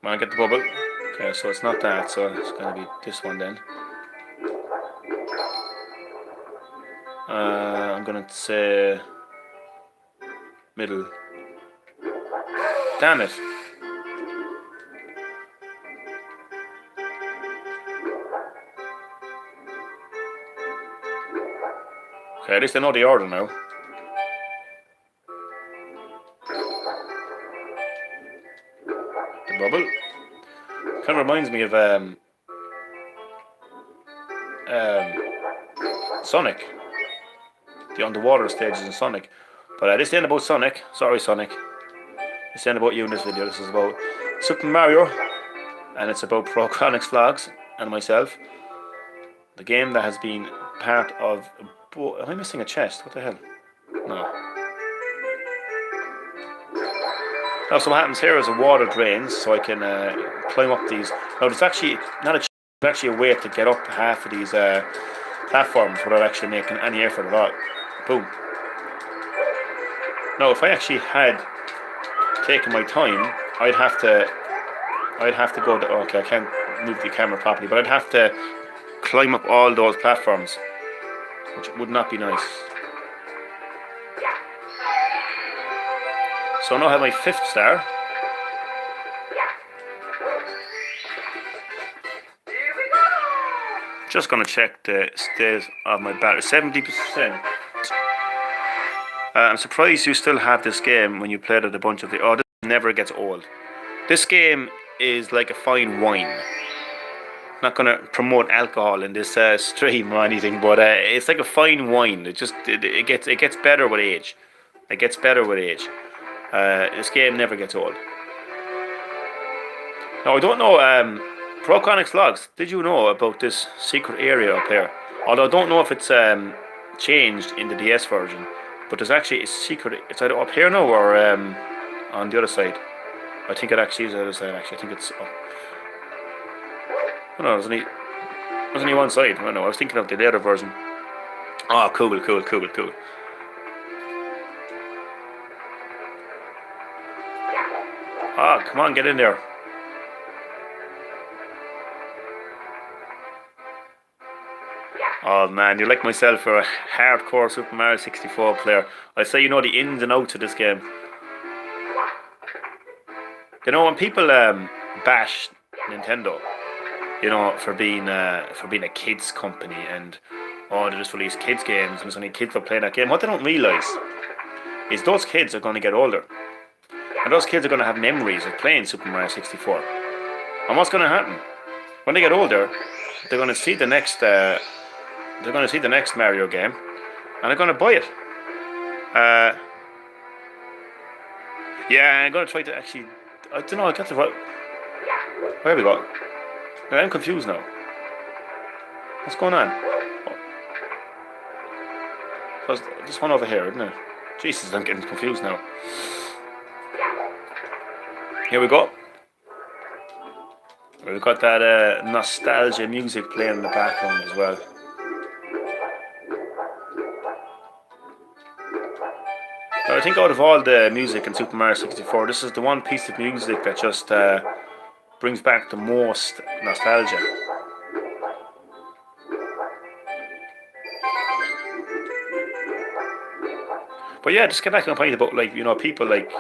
Come on, get the bubble. Okay, so it's not that, so it's going to be this one then. I'm going to say middle. Damn it. Okay, at least I know the order now. The bubble. Kind of reminds me of Sonic. The underwater stages in Sonic. But this ain't about Sonic. Sorry, Sonic. This ain't about you in this video. This is about Super Mario. And it's about Prochronics Vlogs and myself. The game that has been part of... Am I missing a chest? What the hell? No. Now, so what happens here is a water drains, so I can climb up these. Now, there's actually not a chest, there's actually a way to get up half of these platforms without actually making any effort at all. Boom. Now, if I actually had taken my time, I'd have to go to... Okay, I can't move the camera properly, but I'd have to climb up all those platforms, which would not be nice. So now I have my 5th star. Just gonna check the state of my battery. 70%. I'm surprised you still have this game when you played it a bunch of the... Oh, this never gets old. This game is like a fine wine. I'm not gonna promote alcohol in this stream or anything, but it's like a fine wine. It gets better with age. It gets better with age. This game never gets old. Now, I don't know, Prochronics Vlogs, did you know about this secret area up here? Although I don't know if it's changed in the DS version, but there's actually a secret. It's either up here now or on the other side. I think it actually is the other side, actually. I think it's up. Oh no, there's only one side. Oh no, I was thinking of the other version. Oh, cool. Ah, come on, get in there. Oh man, you're like myself for a hardcore Super Mario 64 player. I say you know the ins and outs of this game. You know, when people bash Nintendo, you know, for being a kids company and oh, they just released kids games and there's only kids that play that game. What they don't realise is those kids are going to get older. And those kids are going to have memories of playing Super Mario 64. And what's going to happen? When they get older, they're going to see the next Mario game and they're going to buy it. Yeah, I'm going to try to actually, I don't know, I got the right, where have we got? I'm confused now. What's going on? There's this one over here, isn't it? Jesus, I'm getting confused now. Here we go. We've got that nostalgia music playing in the background as well. I think out of all the music in Super Mario 64, this is the one piece of music that just brings back the most nostalgia. But yeah, just get back to the point about, like, you know, people like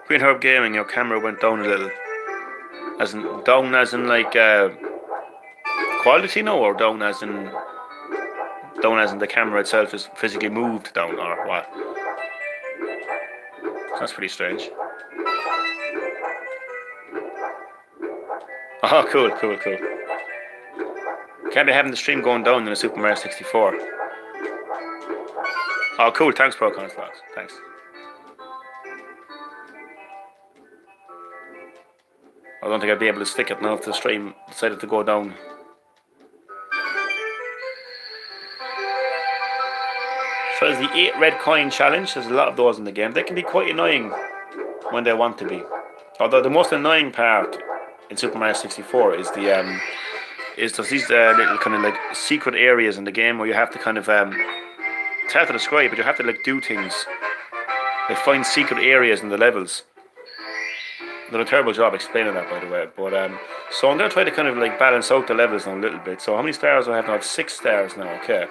Green Herb Gaming, your camera went down a little. As in like quality, no, or down as in the camera itself is physically moved down, or what? That's pretty strange. Oh, cool. Can't be having the stream going down in a Super Mario 64. Oh, cool. Thanks, ProConX Vlogs. Thanks. I don't think I'd be able to stick it now if the stream decided to go down. So there's the 8 red coin challenge. There's a lot of those in the game. They can be quite annoying when they want to be. Although the most annoying part in Super Mario 64 is there's these little kind of like secret areas in the game where you have to kind of it's hard to describe, but you have to like do things. They find secret areas in the levels. They've done a terrible job explaining that, by the way. But so I'm gonna try to kind of like balance out the levels now a little bit. So how many stars do I have now? I have 6 stars now. Okay.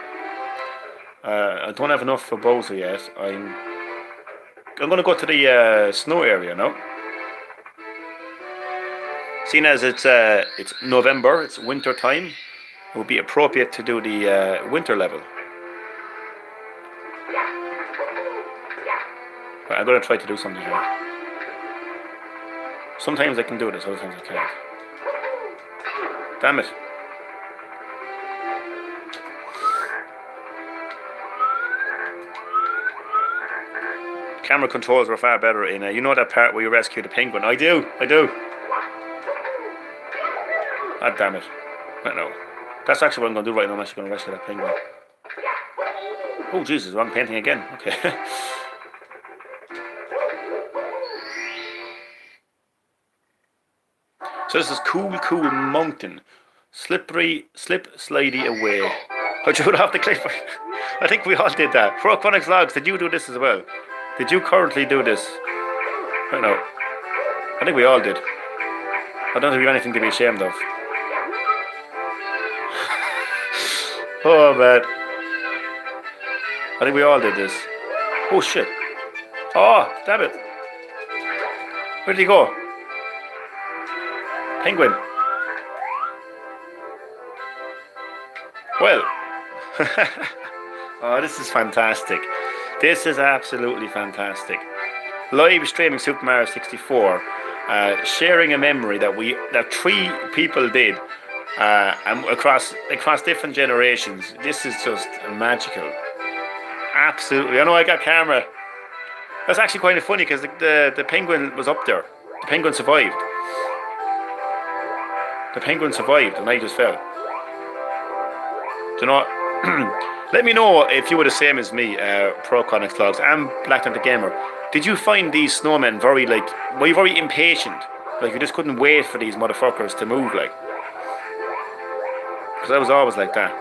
I don't have enough for Bowser yet. I'm gonna go to the snow area now. Seeing as it's November, it's winter time, it would be appropriate to do the winter level. But I'm gonna try to do something here. Sometimes I can do this, other times I can't. Damn it. Camera controls were far better in you know that part where you rescue the penguin? I do. Ah, damn it. I know. That's actually what I'm going to do right now. I'm actually going to rescue that penguin. Oh, Jesus, wrong painting again. Okay. So this is Cool Mountain. Slip, slidey away. I drew it off the cliff. I think we all did that. ProConX Vlogs, did you do this as well? Did you currently do this? I know. I think we all did. I don't think we have anything to be ashamed of. Oh, man. I think we all did this. Oh, shit. Oh, damn it. Where did he go? Penguin. Well. Oh, this is fantastic. This is absolutely fantastic. Live streaming Super Mario 64, sharing a memory that 3 people did, and across different generations. This is just magical. Absolutely. I know I got camera. That's actually quite funny because the penguin was up there. The penguin survived. The penguin survived and I just fell. Do you know what? Let me know if you were the same as me, ProConX Vlogs and Black Knight the Gamer. Did you find these snowmen were you very impatient? Like you just couldn't wait for these motherfuckers to move, like? Because I was always like that.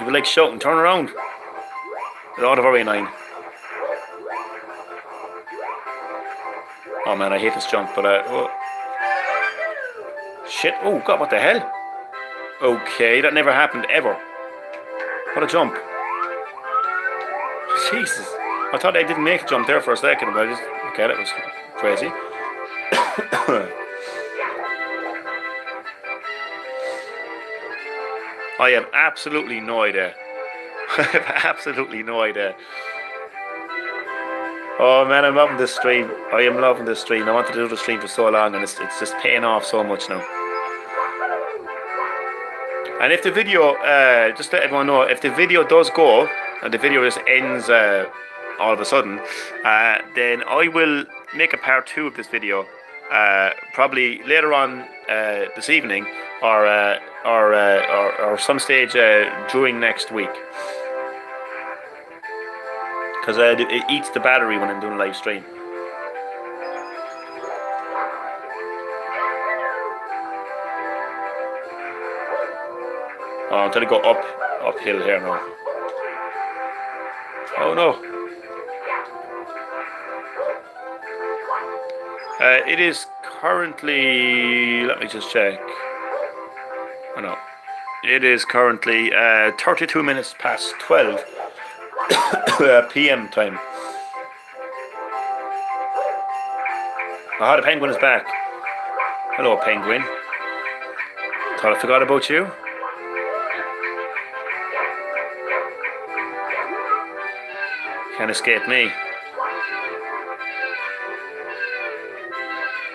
You were like shouting, turn around. It's all very annoying. Oh man, I hate this jump, but oh. Shit, oh god, what the hell? Okay, that never happened ever. What a jump. Jesus. I thought I didn't make a jump there for a second, but okay, that was crazy. I have absolutely no idea. I have absolutely no idea. Oh man, I'm loving this stream. I am loving this stream. I wanted to do the stream for so long, and it's just paying off so much now. And if the video, just to let everyone know, if the video does go, and the video just ends all of a sudden, then I will make a part 2 of this video, probably later on this evening, or some stage during next week. Because it eats the battery when I'm doing a live stream. Oh, I'm trying to go uphill here now. Oh no. It is currently, let me just check. Oh no. It is currently 32 minutes past 12 PM time. Oh, the penguin is back. Hello, penguin. Thought I forgot about you. Can't escape me.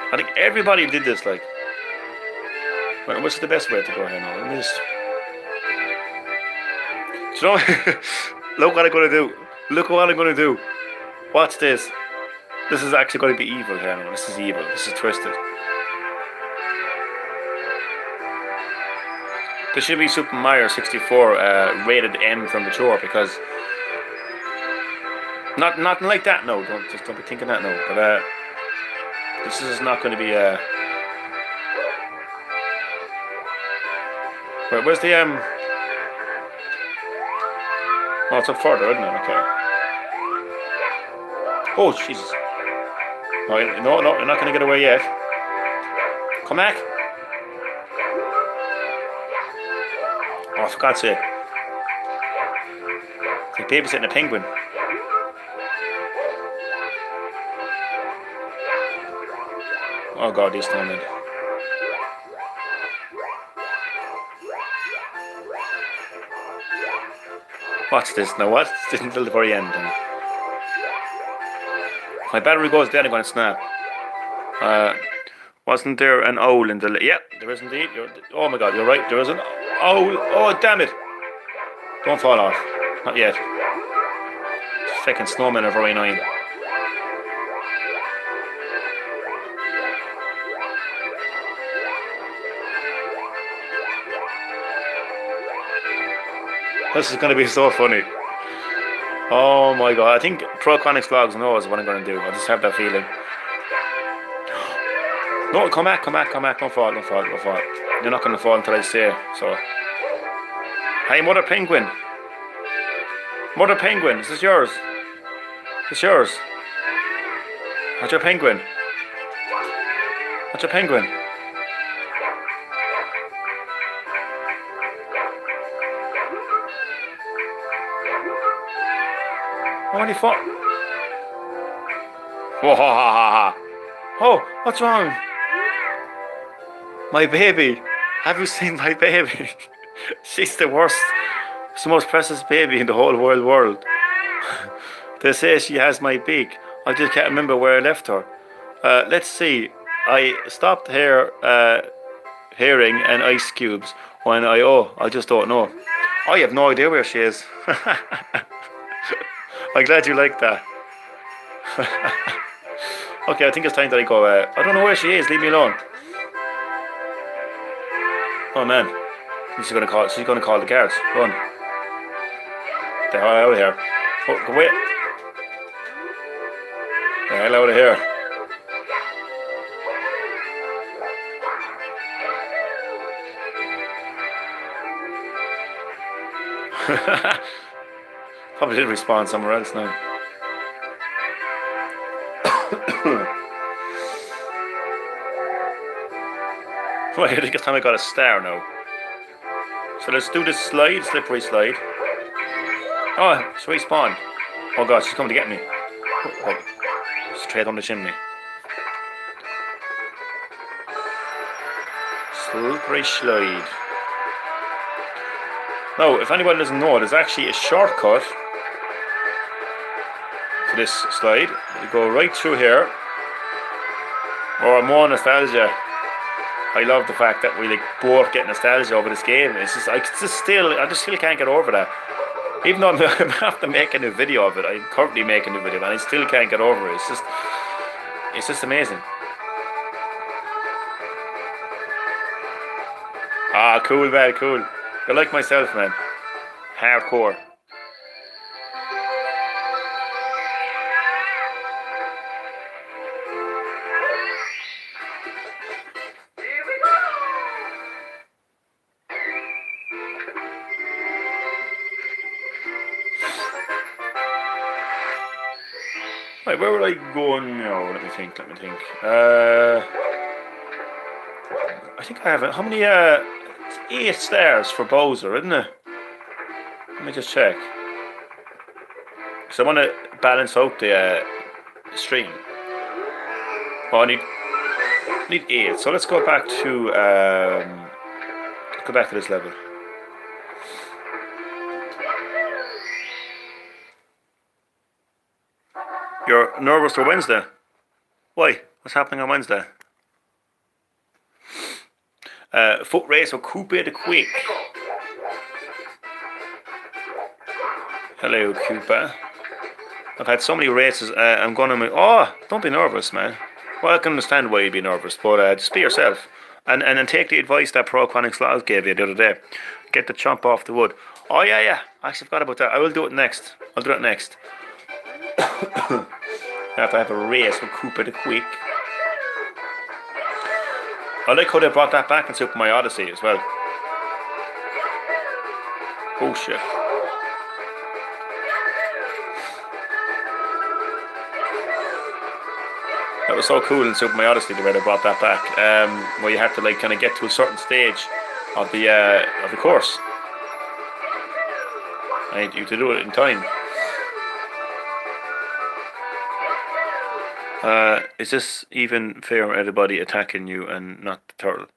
I think everybody did this, like. What's the best way to go here now? Let me just... Do you know, look what I'm going to do. Look what I'm going to do. Watch this. This is actually going to be evil here now. This is evil. This is twisted. There should be Super Mario 64 rated M for mature, because... Nothing like that, no. Don't be thinking that, no. But this is not going to be where's the Oh, it's up further, isn't it? Okay. Oh, Jesus. No, you're not going to get away yet. Come back. Oh, for God's sake. It's like babysitting a penguin. Oh God, he's stunning. Watch this now. Watch this until the very end. My battery goes dead, I'm going to snap. Wasn't there an owl in the... Yeah, there is indeed. Oh my God, you're right. There is an owl. Oh, damn it. Don't fall off. Not yet. Fucking snowmen are very annoying. This is going to be so funny. Oh my God. I think Prochronics Vlogs knows what I'm going to do. I just have that feeling. No, come back. Don't fall. You're not going to fall until I say so. Hey, Mother Penguin. Mother Penguin, is this yours? It's yours. What's your penguin? What's your penguin? Oh, what are you for? Whoa, ha, ha, ha. Oh, what's wrong? My baby. Have you seen my baby? She's the worst. She's the most precious baby in the whole world. They say she has my beak. I just can't remember where I left her. Let's see. I stopped hearing an ice cubes when I just don't know. I have no idea where she is. I'm glad you like that. Okay, I think it's time that I go. I don't know where she is. Leave me alone. Oh man, she's gonna call the guards. Go on. The hell out of here. Oh, go away. The hell out of here. Probably did respawn somewhere else now. Right, I think it's time I got a star now. So let's do this slide, slippery slide. Oh, it's respawned. Oh God, she's coming to get me. Oh, straight on the chimney. Slippery slide. Now, if anyone doesn't know, there's actually a shortcut to this slide. You go right through here. Or more nostalgia. I love the fact that we like both get nostalgia over this game. It's just I just still can't get over that. Even though I'm after making a video of it, I'm currently making a video and I still can't get over it. It's just amazing. Ah, cool, man, cool. You're like myself, man. Hardcore. Right, where would I go now? Let me think. I think I have it. How many, 8 stars for Bowser, isn't it? Let me just check. Because I want to balance out the stream. Oh, I need 8. So let's go back to, this level. You're nervous for Wednesday? Why? What's happening on Wednesday? Foot race with Koopa the Quick. Hello, Koopa. I've had so many races. I'm gonna. Oh, don't be nervous, man. Well, I can understand why you'd be nervous, but just be yourself. And then take the advice that Pro Chronic Slots gave you the other day. Get the chomp off the wood. Oh yeah. I actually forgot about that. I will do it next. I'll do it next. I have to have a race with Koopa the Quick. I like how they brought that back in Super Mario Odyssey as well. Oh shit. That was so cool in Super Mario Odyssey the way they brought that back. Where you have to like kind of get to a certain stage of the course. And you have to do it in time. Is this even fair, everybody attacking you and not the turtle?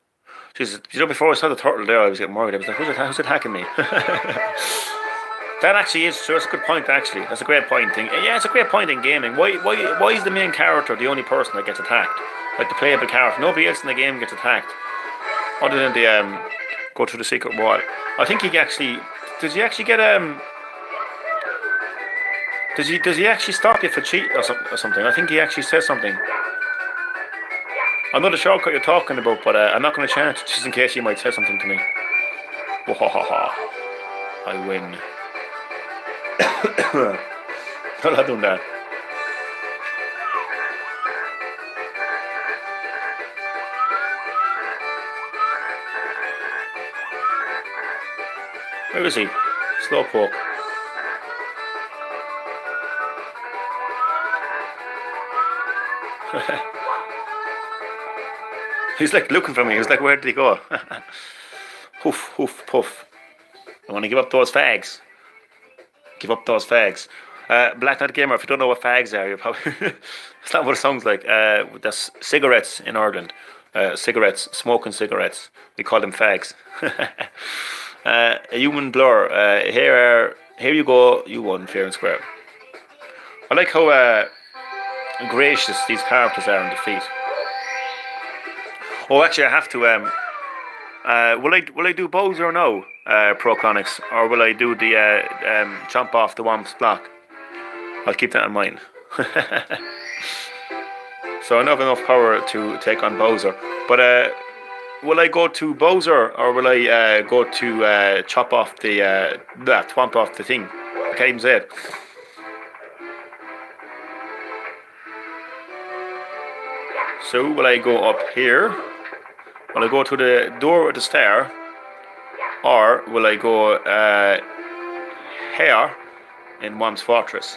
Jesus, before I saw the turtle there, I was getting worried. I was like, who's attacking me? That actually is true. That's a good point, actually. That's a great point. Yeah, it's a great point in gaming. Why is the main character the only person that gets attacked? Like the playable character. Nobody else in the game gets attacked. Other than the go through the secret wall. I think he actually... Does he actually get... Does he actually stop you for cheat or something? I think he actually says something. I know the shortcut you're talking about, but I'm not going to chance it just in case he might say something to me. Wahaha. I win. I'm not doing that. Where is he? Slowpoke. He's like looking for me. He's like, where did he go? Hoof, hoof, puff. I want to give up those fags. Give up those fags. Black Knight Gamer, if you don't know what fags are, you're probably... It's not what it sounds like. That's cigarettes in Ireland. Cigarettes, smoking cigarettes. We call them fags. A human blur. Here you go. You won fair and square. I like how gracious these characters are in defeat. Oh, actually, I have to. Will I do Bowser now, Pro Chronics, or will I do the chomp off the Whomp's block? I'll keep that in mind. So I don't have enough power to take on Bowser, but will I go to Bowser or will I go to chop off the twomp off the thing? I can't even say it. So will I go up here? Will I go to the door with the star? Or will I go here in Whomp's Fortress?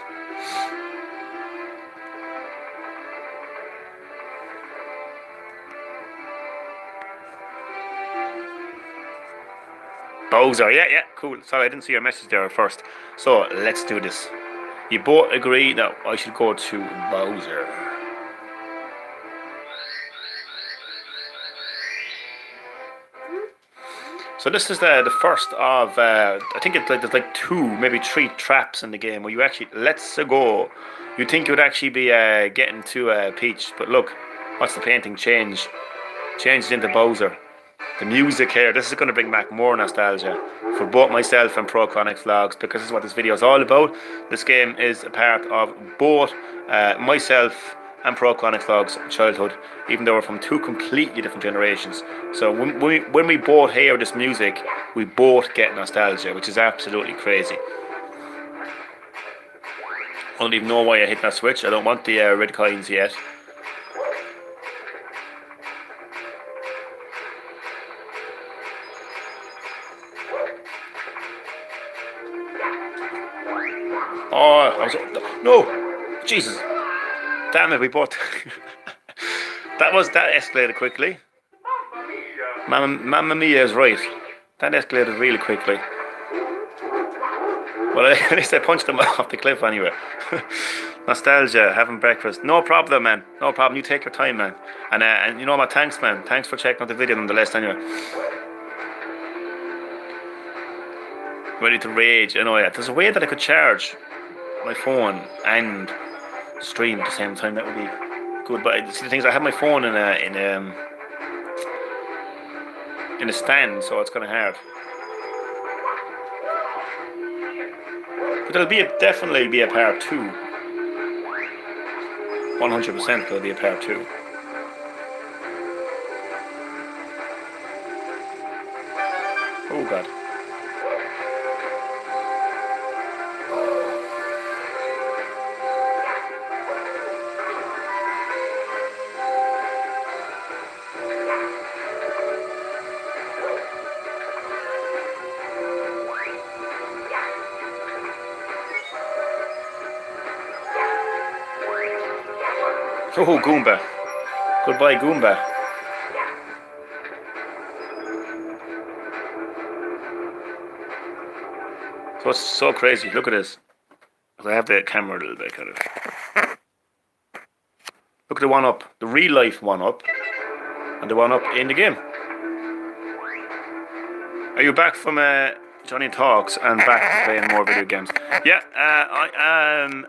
Bowser, yeah, cool. Sorry, I didn't see your message there at first. So let's do this. You both agree that I should go to Bowser. So this is the first of I think it's like there's like 2, maybe 3 traps in the game where you actually let's go. You think you would actually be getting to Peach, but look, watch the painting change. Changed into Bowser. The music here, this is going to bring back more nostalgia for both myself and ProChronics Vlogs, because this is what this video is all about. This game is a part of both myself and ProChronics Vlogs childhood, even though we're from 2 completely different generations. So when we both hear this music, we both get nostalgia, which is absolutely crazy. I don't even know why I hit that switch. I don't want the red coins yet. Oh, no! Jesus! Damn it, we both... that escalated quickly. Mamma Mia is right. That escalated really quickly. Well, at least I punched him off the cliff anyway. Nostalgia, having breakfast. No problem, man. No problem. You take your time, man. And you know what? Thanks, man. Thanks for checking out the video nonetheless, anyway. Ready to rage. I know, yeah. There's a way that I could charge my phone and stream at the same time. That would be good. But see, the thing is, I have my phone in a stand, so it's kind of hard. But there'll definitely be a part 2. 100% there'll be a part 2. Oh God. Oh, Goomba. Goodbye, Goomba. So it's so crazy. Look at this. I have the camera a little bit, kind of. Look at the one up. The real life one up. And the one up in the game. Are you back from Johnny Talks and back to playing more video games? Yeah, I am.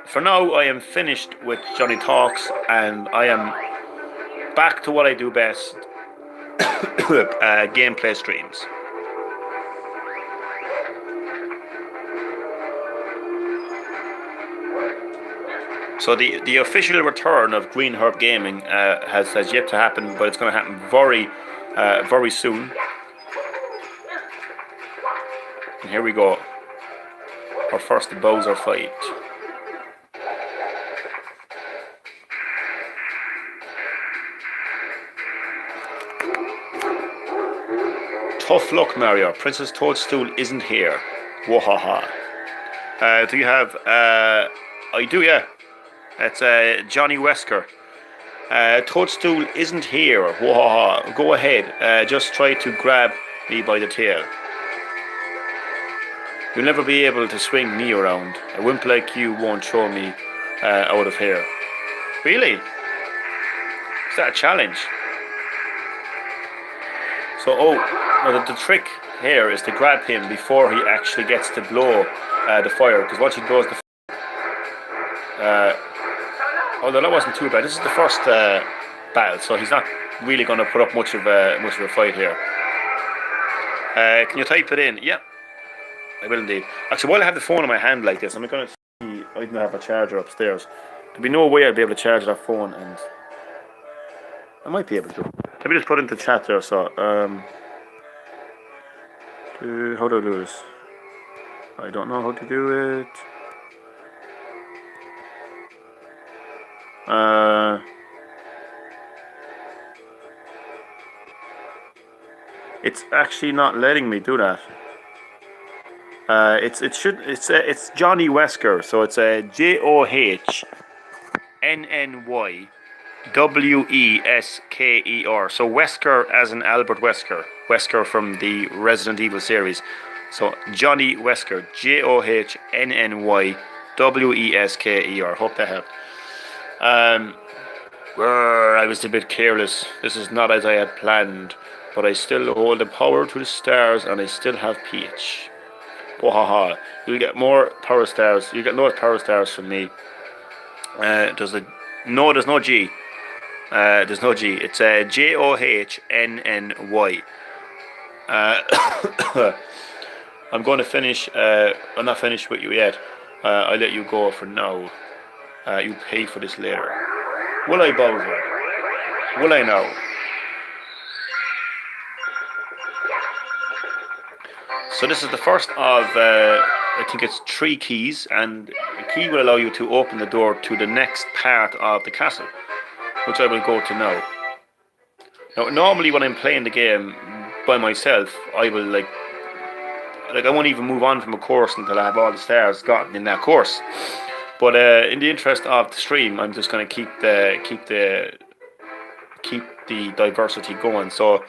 For now, I am finished with Johnny Talks, and I am back to what I do best: gameplay streams. So the official return of Green Herb Gaming has yet to happen, but it's going to happen very soon. And here we go. Our first Bowser fight. Tough luck, Mario. Princess Toadstool isn't here. Wahaha. Do you have... I do, yeah. It's Johnny Wesker. Toadstool isn't here. Wahaha. Go ahead. Just try to grab me by the tail. You'll never be able to swing me around. A wimp like you won't throw me out of here. Really? Is that a challenge? So, the trick here is to grab him before he actually gets to blow the fire. Because once he blows the although that wasn't too bad. This is the first battle, so he's not really going to put up much of a fight here. Can you type it in? Yeah. I will indeed. Actually, while I have the phone in my hand like this, I'm going to see. I don't have a charger upstairs. There'll be no way I'll be able to charge that phone, and I might be able to. Let me just put it into chat there. So, how do I do this? I don't know how to do it. It's actually not letting me do that. It's Johnny Wesker, so it's a JOHNNYWESKER. So Wesker as in Albert Wesker, Wesker from the Resident Evil series. So Johnny Wesker, JOHNNYWESKER. Hope that helped. I was a bit careless. This is not as I had planned. but I still hold the power to the stars, and I still have PH. Wahaha! You'll get more power stars. You get no power stars from me. There's no G. There's no G. It's JOHNNY. I'm going to finish. I'm not finished with you yet. I'll let you go for now. You pay for this later. Will I, Bowser? Will I now? So this is the first of, I think it's 3 keys, and the key will allow you to open the door to the next part of the castle, which I will go to now. Now, normally when I'm playing the game by myself, I will like I won't even move on from a course until I have all the stars gotten in that course. But in the interest of the stream, I'm just going to keep the diversity going. So,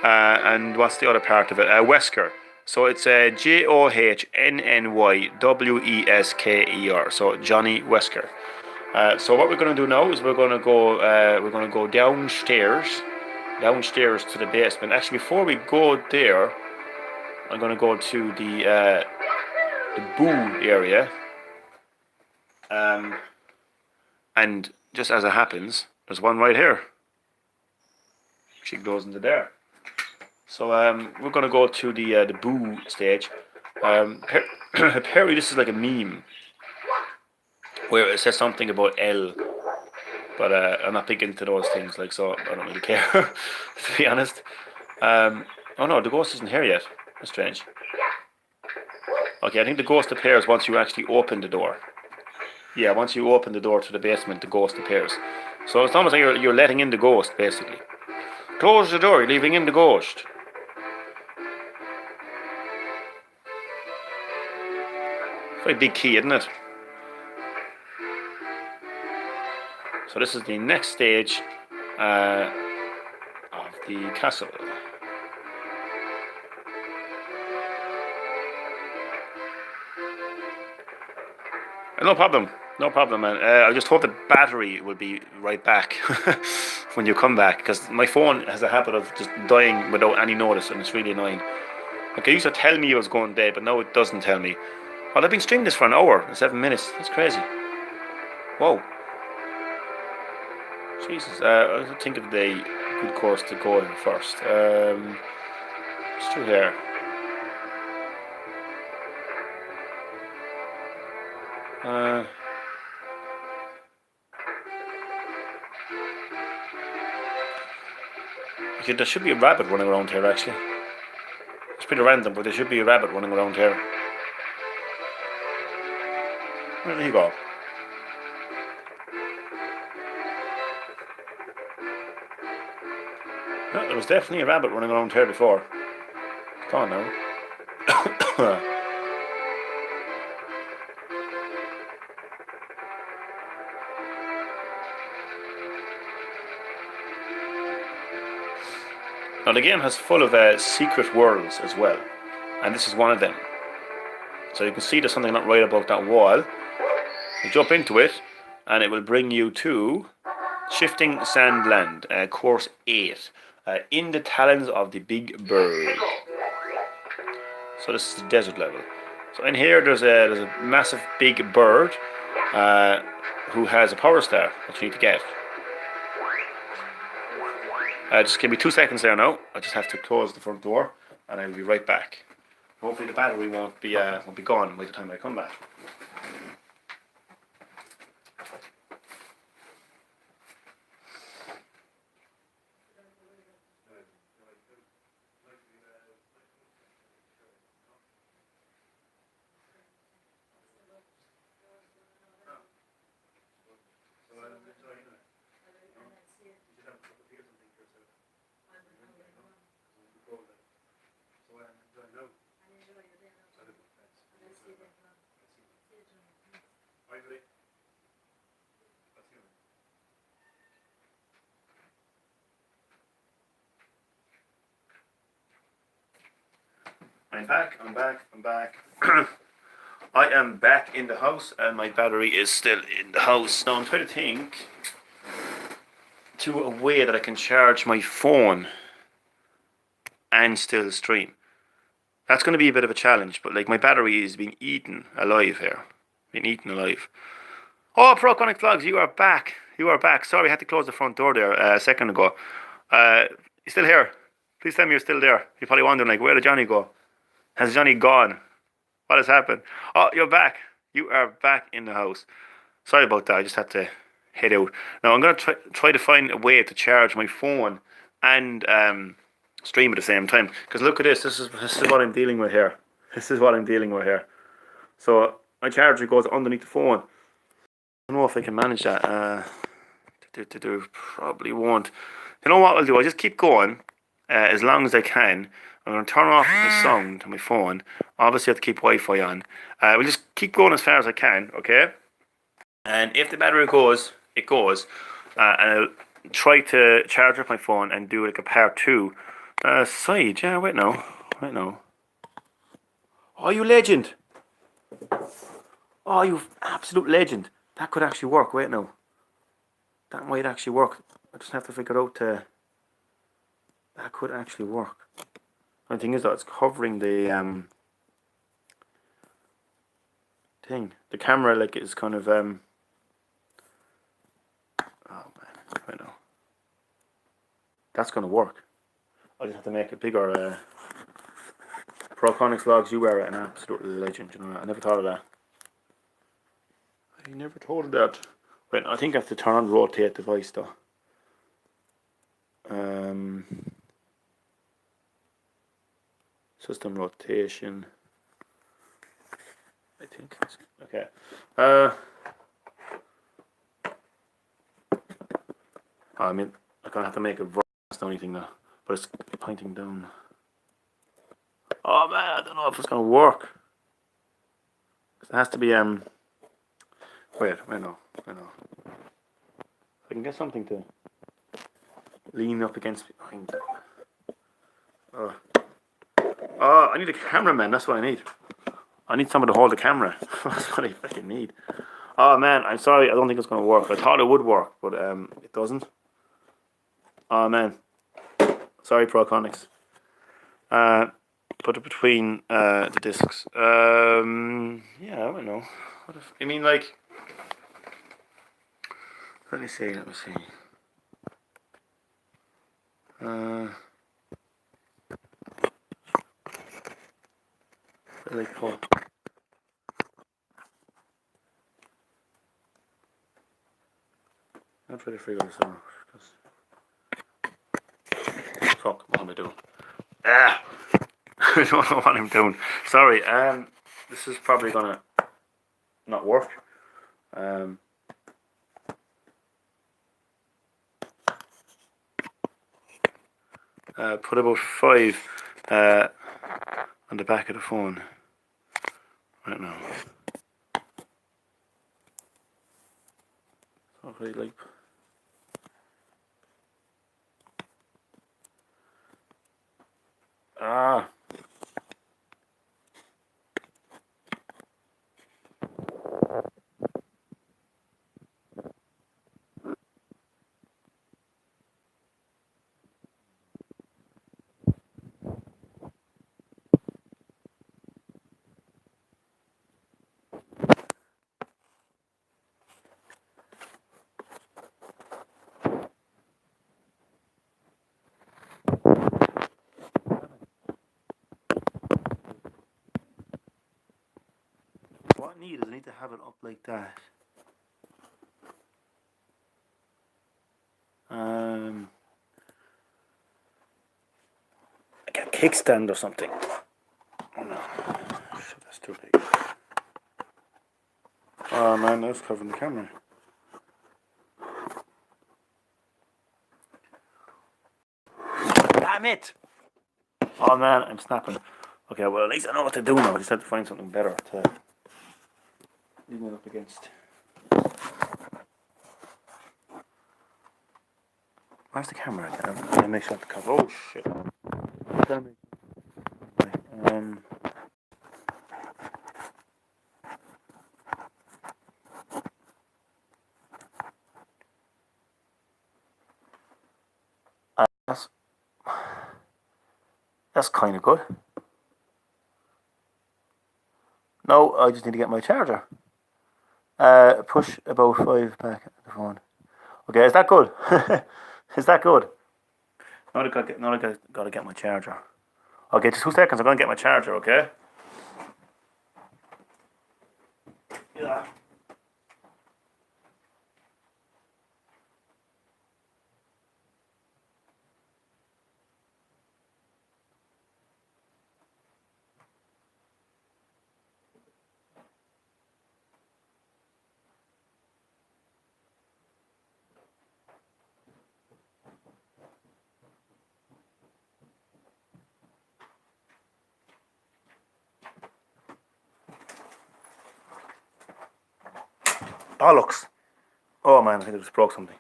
and what's the other part of it? Wesker. So it's JOHNNYWESKER. So Johnny Wesker. So what we're going to do now is we're going to go downstairs to the basement. Actually, before we go there, I'm going to go to the Boo area. And just as it happens, there's one right here. She goes into there. So we're going to go to the Boo stage. Apparently this is like a meme where it says something about L, but I'm not big into those things, like, so I don't really care, to be honest. Oh no, the ghost isn't here yet. That's strange. Okay, I think the ghost appears once you actually open the door. Yeah, once you open the door to the basement, the ghost appears. So it's almost like you're letting in the ghost, basically. Close the door, you're leaving in the ghost. Very big key, isn't it? So this is the next stage of the castle. No problem, man. I just hope the battery will be right back when you come back, because my phone has a habit of just dying without any notice, and it's really annoying. Like, it used to tell me it was going dead, but now it doesn't tell me. Well, I've been streaming this for an hour and 7 minutes. That's crazy. Whoa. Jesus. I'll think of the good course to go in first. It's through here. Okay, there should be a rabbit running around here, actually. It's pretty random, but there should be a rabbit running around here. Where did he go? No, there was definitely a rabbit running around here before. Come on now. Now the game has full of secret worlds as well, and this is one of them. So you can see there's something not right about that wall. You jump into it, and it will bring you to Shifting Sandland, course 8, in the talons of the big bird. So this is the desert level. So in here there's a massive big bird who has a power star that you need to get. Just give me 2 seconds there now. I just have to close the front door, and I'll be right back. Hopefully the battery won't be gone by the time I come back. I'm back. I am back in the house, and my battery is still in the house. Now I'm trying to think to a way that I can charge my phone. and still stream. That's going to be a bit of a challenge, but like my battery is being eaten alive here. Being eaten alive. Oh, Proconic Vlogs, you are back. You are back. Sorry, I had to close the front door there a second ago. You're still here. Please tell me you're still there. You're probably wondering, like, where did Johnny go? Has Johnny gone? What has happened? Oh, you're back. You are back in the house. Sorry about that. I just had to head out. Now, I'm going to try to find a way to charge my phone and stream at the same time. Because look at this. This is what I'm dealing with here. This is what I'm dealing with here. So, my charger goes underneath the phone. I don't know if I can manage that. Probably won't. You know what I'll do? I'll just keep going as long as I can. I'm going to turn off the sound on my phone. Obviously, I have to keep Wi-Fi on. We'll just keep going as far as I can, okay? And if the battery goes, it goes. And I'll try to charge up my phone and do like a part 2. Side, yeah, wait now. Oh, you legend. Oh, you absolute legend. That could actually work, wait now. That might actually work. I just have to figure out that could actually work. The thing is that it's covering the thing. The camera like is kind of oh man, I know. That's gonna work. I just have to make it bigger. Proconics Vlogs, you are an absolute legend, you know. I never thought of that. I never thought of that. Wait, I think I have to turn on rotate device though. System rotation. I think. Okay. I mean, I'm gonna have to make it vertical. That's the only thing though. But it's pointing down. Oh man, I don't know if it's gonna work. It has to be Wait, I know. I can get something to lean up against behind. Oh, I need a cameraman. That's what I need. I need someone to hold the camera. That's what I fucking need. Oh man, I'm sorry. I don't think it's gonna work. I thought it would work, but it doesn't. Oh man, sorry, Proconics. Put it between the discs. Yeah, I don't know. What if, I mean, like, let me see. Like, pull. I'll try to figure this out. Fuck, what am I doing? Ah! I don't know what I'm doing. Sorry, this is probably gonna not work. Put about 5 on the back of the phone right now. Hopefully, like. Ah. What I need is I need to have it up like that. Like a kickstand or something. Oh no, that's too big. Oh man, that's covering the camera. Damn it! Oh man, I'm snapping. Okay, well at least I know what to do now. I just have to find something better to lean it up against. Where's the camera again? I'm gonna make sure the cover. Oh shit. That's kind of good. No, I just need to get my charger. Push about 5 back at the phone. Okay, is that good? Is that good? Now I gotta get my charger. Okay, just 2 seconds. I'm gonna get my charger. Okay. Yeah. Bollocks. Oh man, I think I just broke something.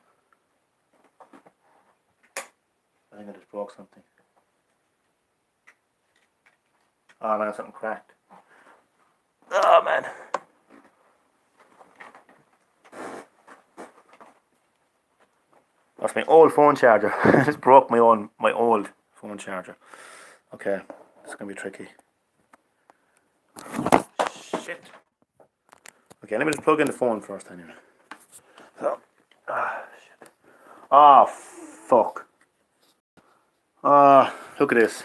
Oh man, something cracked. Oh man. That's my old phone charger. I just broke my old phone charger. Okay, it's gonna be tricky. Shit. Okay, let me just plug in the phone first anyway. So, shit. Oh, fuck. Look at this.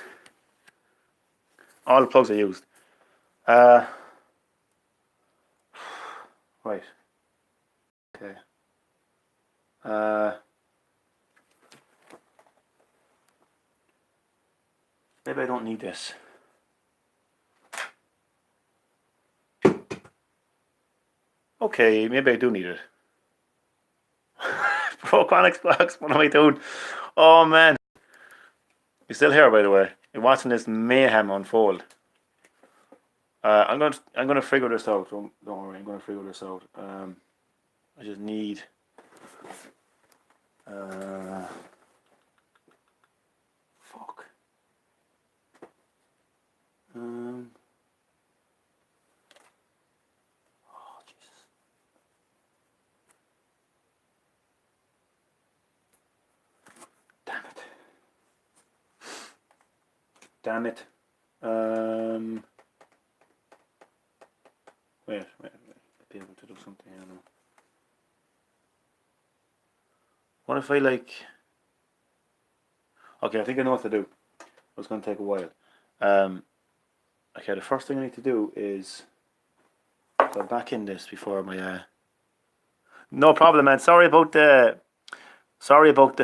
All the plugs are used. Right. Okay. Maybe I don't need this. Okay, maybe I do need it. Broke on Xbox, what am I doing? Oh man. You're still here, by the way. You're watching this mayhem unfold. I'm gonna figure this out. Don't worry, I'm gonna figure this out. I just need fuck. Oh Jesus. Damn it. Damn it. Wait. I'll be able to do something here now. What if I like... Okay, I think I know what to do. It's going to take a while. Okay, the first thing I need to do is go back in this before my... No problem, man. Sorry about the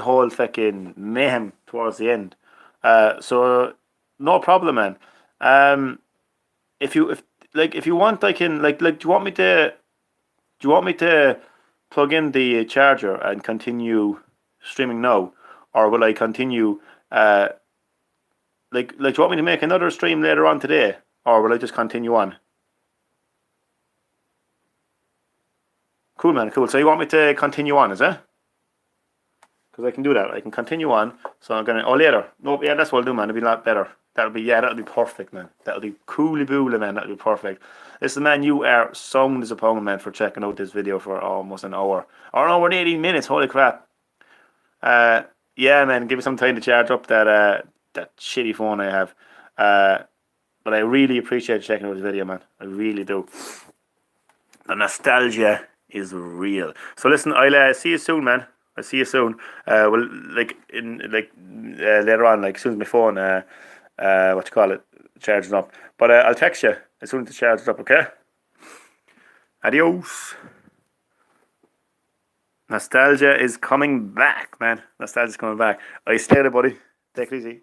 whole fucking mayhem towards the end. So no problem, man. If you want, I can do you want me to plug in the charger and continue streaming now, or will I continue? Do you want me to make another stream later on today, or will I just continue on? Cool, man. Cool. So you want me to continue on, is it? Because I can do that. I can continue on. So I'm gonna. Oh, later. No, yeah, that's what I'll do, man. It'll be a lot better. That'll be perfect, man. That'll be cooly booly, man. That'll be perfect. Listen, man, you are so disappointed, man, for checking out this video for almost an hour. Or an hour and 18 minutes. Holy crap. Yeah, man. Give me some time to charge up that shitty phone I have. But I really appreciate checking out this video, man. I really do. The nostalgia is real. So listen, I'll see you soon, man. I'll see you soon. Well, later on, as soon as my phone, charges up. But I'll text you as soon as it charges up. Okay. Adios. Nostalgia is coming back, man. Nostalgia's coming back. I stay there, buddy. Take it easy.